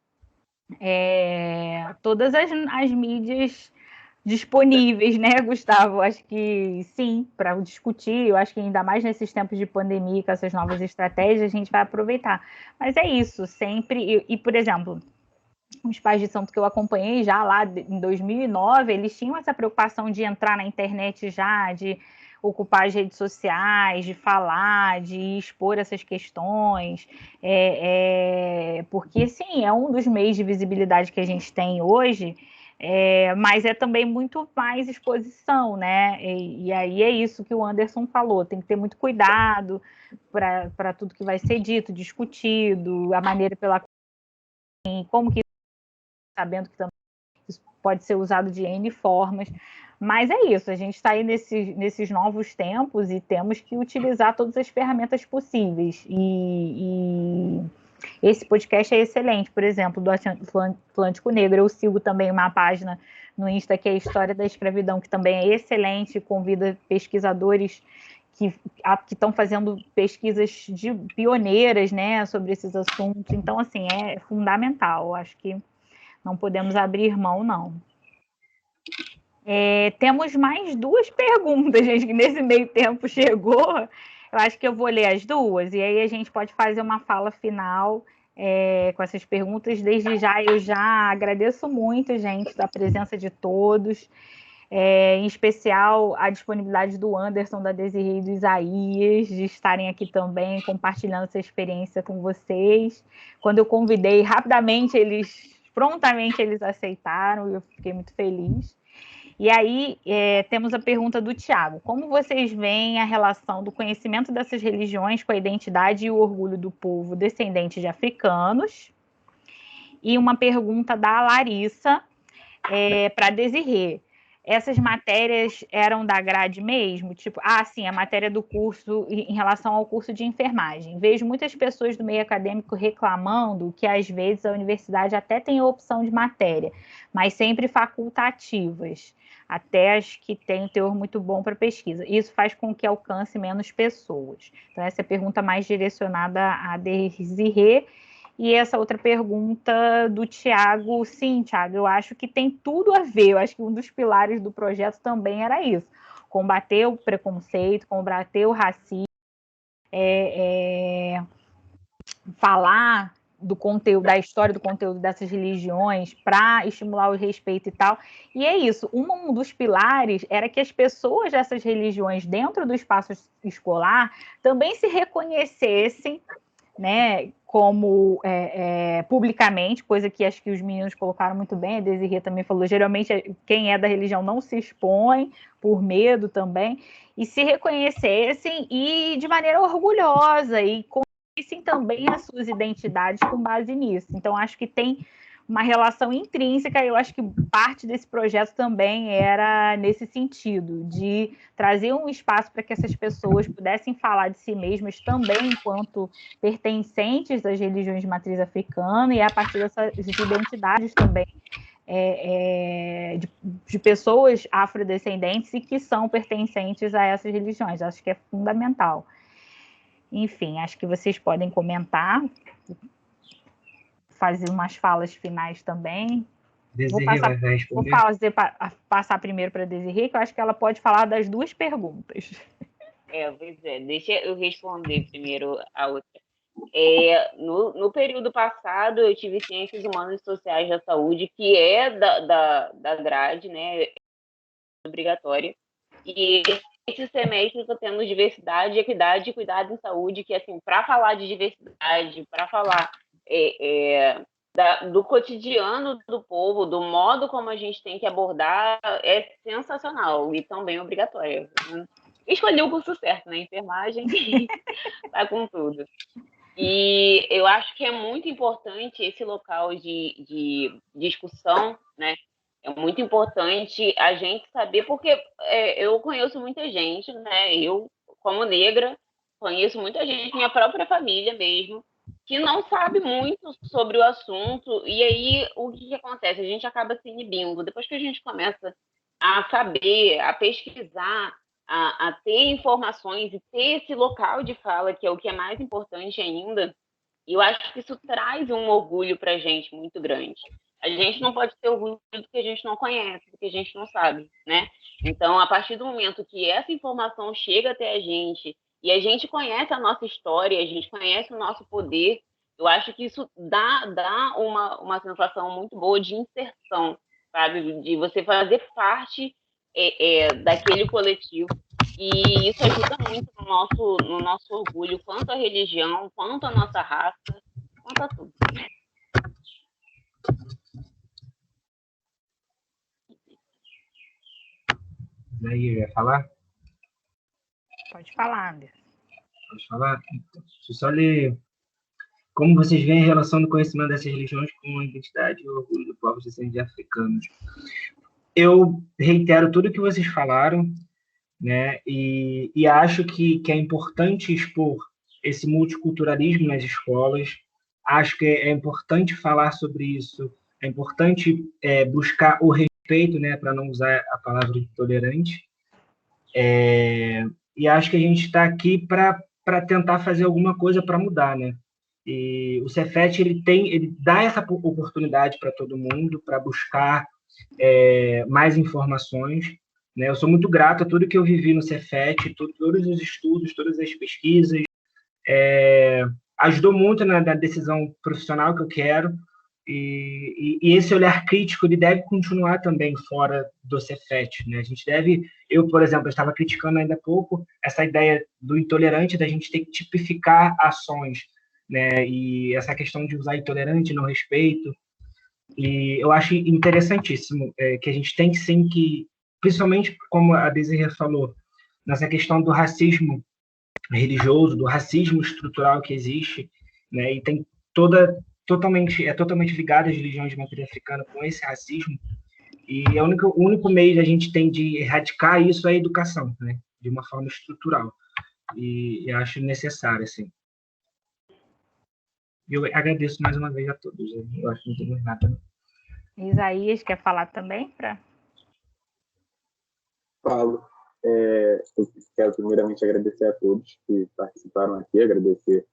todas as mídias disponíveis, né, Gustavo? Acho que sim, para discutir. Eu acho que ainda mais nesses tempos de pandemia, com essas novas estratégias, a gente vai aproveitar. Mas é isso, sempre. E por exemplo, os pais de santo que eu acompanhei já lá em 2009, eles tinham essa preocupação de entrar na internet já, de ocupar as redes sociais, de falar, de expor essas questões, porque sim, é um dos meios de visibilidade que a gente tem hoje, mas é também muito mais exposição, né? E aí é isso que o Anderson falou, tem que ter muito cuidado para tudo que vai ser dito, discutido, a maneira pela como que, sabendo que também isso pode ser usado de N formas, mas é isso, a gente está aí nesses novos tempos e temos que utilizar todas as ferramentas possíveis, e esse podcast é excelente, por exemplo, do Atlântico Negro. Eu sigo também uma página no Insta que é a História da Escravidão, que também é excelente, convida pesquisadores que estão fazendo pesquisas pioneiras, né, sobre esses assuntos. Então, assim, é fundamental. Acho que não podemos abrir mão, não. Temos mais 2 perguntas, gente, que nesse meio tempo chegou. Eu acho que eu vou ler as 2, e aí a gente pode fazer uma fala final com essas perguntas. Desde já, eu já agradeço muito, gente, da presença de todos, em especial a disponibilidade do Anderson, da Desirê e do Isaías, de estarem aqui também, compartilhando essa experiência com vocês. Quando eu convidei, prontamente eles aceitaram, e eu fiquei muito feliz. E aí, temos a pergunta do Tiago. Como vocês veem a relação do conhecimento dessas religiões com a identidade e o orgulho do povo descendente de africanos? E uma pergunta da Larissa para Desirê. Essas matérias eram da grade mesmo? Tipo, sim, a matéria do curso em relação ao curso de enfermagem. Vejo muitas pessoas do meio acadêmico reclamando que, às vezes, a universidade até tem a opção de matéria, mas sempre facultativas, até as que têm um teor muito bom para pesquisa. Isso faz com que alcance menos pessoas. Então, essa é a pergunta mais direcionada a Desirê. E essa outra pergunta do Tiago, sim, Tiago, eu acho que tem tudo a ver. Eu acho que um dos pilares do projeto também era isso: combater o preconceito, combater o racismo, falar do conteúdo, da história do conteúdo dessas religiões, para estimular o respeito e tal. E é isso, um dos pilares era que as pessoas dessas religiões dentro do espaço escolar também se reconhecessem, né, como publicamente, coisa que acho que os meninos colocaram muito bem, a Desirê também falou, geralmente quem é da religião não se expõe por medo também, e se reconhecessem e de maneira orgulhosa, e construíssem também as suas identidades com base nisso. Então, acho que tem uma relação intrínseca, e eu acho que parte desse projeto também era nesse sentido, de trazer um espaço para que essas pessoas pudessem falar de si mesmas também enquanto pertencentes das religiões de matriz africana, e a partir dessas identidades também de pessoas afrodescendentes e que são pertencentes a essas religiões. Acho que é fundamental. Enfim, acho que vocês podem comentar, fazer umas falas finais também. Vou passar primeiro para a Desirê, que eu acho que ela pode falar das 2 perguntas. Pois é, deixa eu responder primeiro a outra. No período passado, eu tive Ciências Humanas e Sociais da Saúde, que é da grade, né, obrigatória. E esse semestre eu estou tendo Diversidade, Equidade e Cuidado em Saúde, que, assim, para falar de diversidade, para falar do cotidiano do povo, do modo como a gente tem que abordar, é sensacional e também obrigatória. Escolhi o curso certo, né? Enfermagem, tá com tudo. E eu acho que é muito importante esse local de discussão, né? É muito importante a gente saber, porque eu conheço muita gente, né? Eu, como negra, conheço muita gente, minha própria família mesmo, que não sabe muito sobre o assunto. E aí, o que acontece? A gente acaba se inibindo. Depois que a gente começa a saber, a pesquisar, a ter informações e ter esse local de fala, que é o que é mais importante ainda, e eu acho que isso traz um orgulho para a gente muito grande. A gente não pode ter orgulho do que a gente não conhece, do que a gente não sabe, né? Então, a partir do momento que essa informação chega até a gente e a gente conhece a nossa história, a gente conhece o nosso poder, eu acho que isso dá uma sensação muito boa de inserção, sabe? De você fazer parte daquele coletivo. E isso ajuda muito no nosso orgulho, quanto à religião, quanto à nossa raça, quanto a tudo. Aí, ia falar? Pode falar, Anderson. Pode falar? Deixa eu só ler. Como vocês veem a relação do conhecimento dessas religiões com a identidade e o orgulho do povo descendente de africanos? Eu reitero tudo que vocês falaram, né? E acho que é importante expor esse multiculturalismo nas escolas. Acho que é importante falar sobre isso. É importante buscar o respeito, né? Para não usar a palavra intolerante. E acho que a gente está aqui para tentar fazer alguma coisa para mudar, né? E o Cefet ele dá essa oportunidade para todo mundo, para buscar mais informações, né? Eu sou muito grato a tudo que eu vivi no Cefet, todos os estudos, todas as pesquisas, ajudou muito na decisão profissional que eu quero, e esse olhar crítico ele deve continuar também fora do Cefet, né? A gente deve, eu, por exemplo, estava criticando ainda há pouco essa ideia do intolerante, da gente ter que tipificar ações, né? E essa questão de usar intolerante, não respeito, e eu acho interessantíssimo que a gente tem sim que, principalmente como a Desirê falou, nessa questão do racismo religioso, do racismo estrutural que existe, né? E tem totalmente ligada às religiões de matriz africana com esse racismo. E o único meio que a gente tem de erradicar isso é a educação, né? De uma forma estrutural. E eu acho necessário, assim. Eu agradeço mais uma vez a todos. Eu acho que não tem nada. Isaías, quer falar também? Falo. Eu quero primeiramente agradecer a todos que participaram aqui, agradecer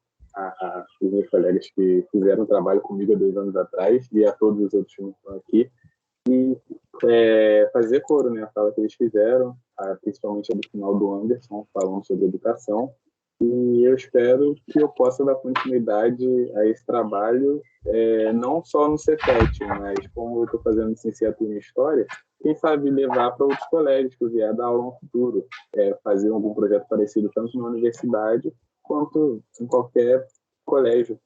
os meus colegas que fizeram o trabalho comigo há 2 anos atrás e a todos os outros que estão aqui. E fazer coro, né, a fala que eles fizeram, principalmente no final do Anderson, falando sobre educação. E eu espero que eu possa dar continuidade a esse trabalho, não só no Cefet, mas como eu estou fazendo licenciatura em História, quem sabe levar para outros colégios que eu vier dar aula no futuro, fazer algum projeto parecido tanto na universidade quanto em qualquer colégio.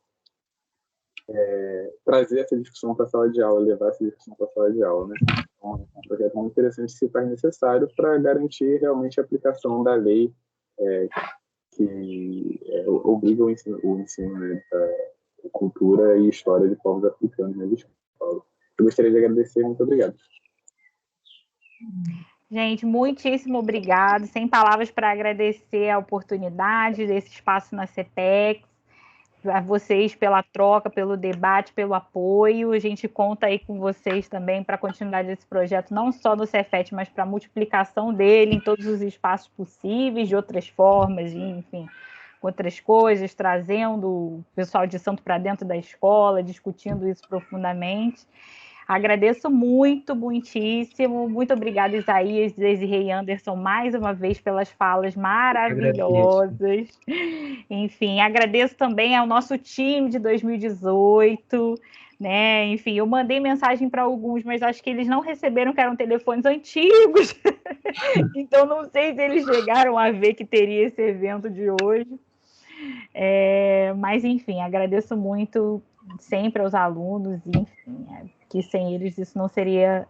Trazer essa discussão para a sala de aula, levar essa discussão para a sala de aula, né? Então, é um projeto muito interessante que se faz necessário para garantir realmente a aplicação da lei que obriga o ensino né, da cultura e história de povos africanos na escola. Eu gostaria de agradecer, muito obrigado. Gente, muitíssimo obrigado. Sem palavras para agradecer a oportunidade desse espaço na CPEX, a vocês pela troca, pelo debate, pelo apoio. A gente conta aí com vocês também para a continuidade desse projeto, não só no Cefet, mas para a multiplicação dele em todos os espaços possíveis, de outras formas, enfim, outras coisas, trazendo o pessoal de santo para dentro da escola, discutindo isso profundamente. Agradeço muito, muitíssimo. Muito obrigada, Isaías, Desirê e Anderson, mais uma vez pelas falas maravilhosas. Enfim, agradeço também ao nosso time de 2018, né? Enfim, eu mandei mensagem para alguns, mas acho que eles não receberam, que eram telefones antigos. Então, não sei se eles chegaram a ver que teria esse evento de hoje. Mas, enfim, agradeço muito sempre aos alunos, enfim, que sem eles isso não seria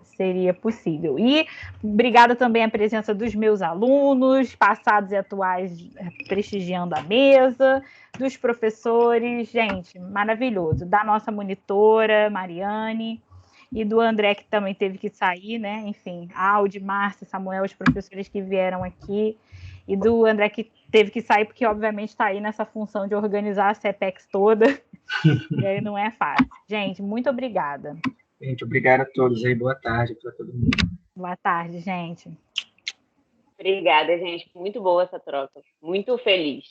possível. E obrigada também à presença dos meus alunos, passados e atuais, prestigiando a mesa, dos professores, gente, maravilhoso, da nossa monitora, Mariane, e do André, que também teve que sair, né? Enfim, Aldi, Márcia, Samuel, os professores que vieram aqui, e do André, que teve que sair, porque obviamente está aí nessa função de organizar a CEPEX toda, e aí não é fácil. Gente, muito obrigada. Gente, obrigado a todos aí, boa tarde para todo mundo. Boa tarde, gente. Obrigada, gente, muito boa essa troca, muito feliz.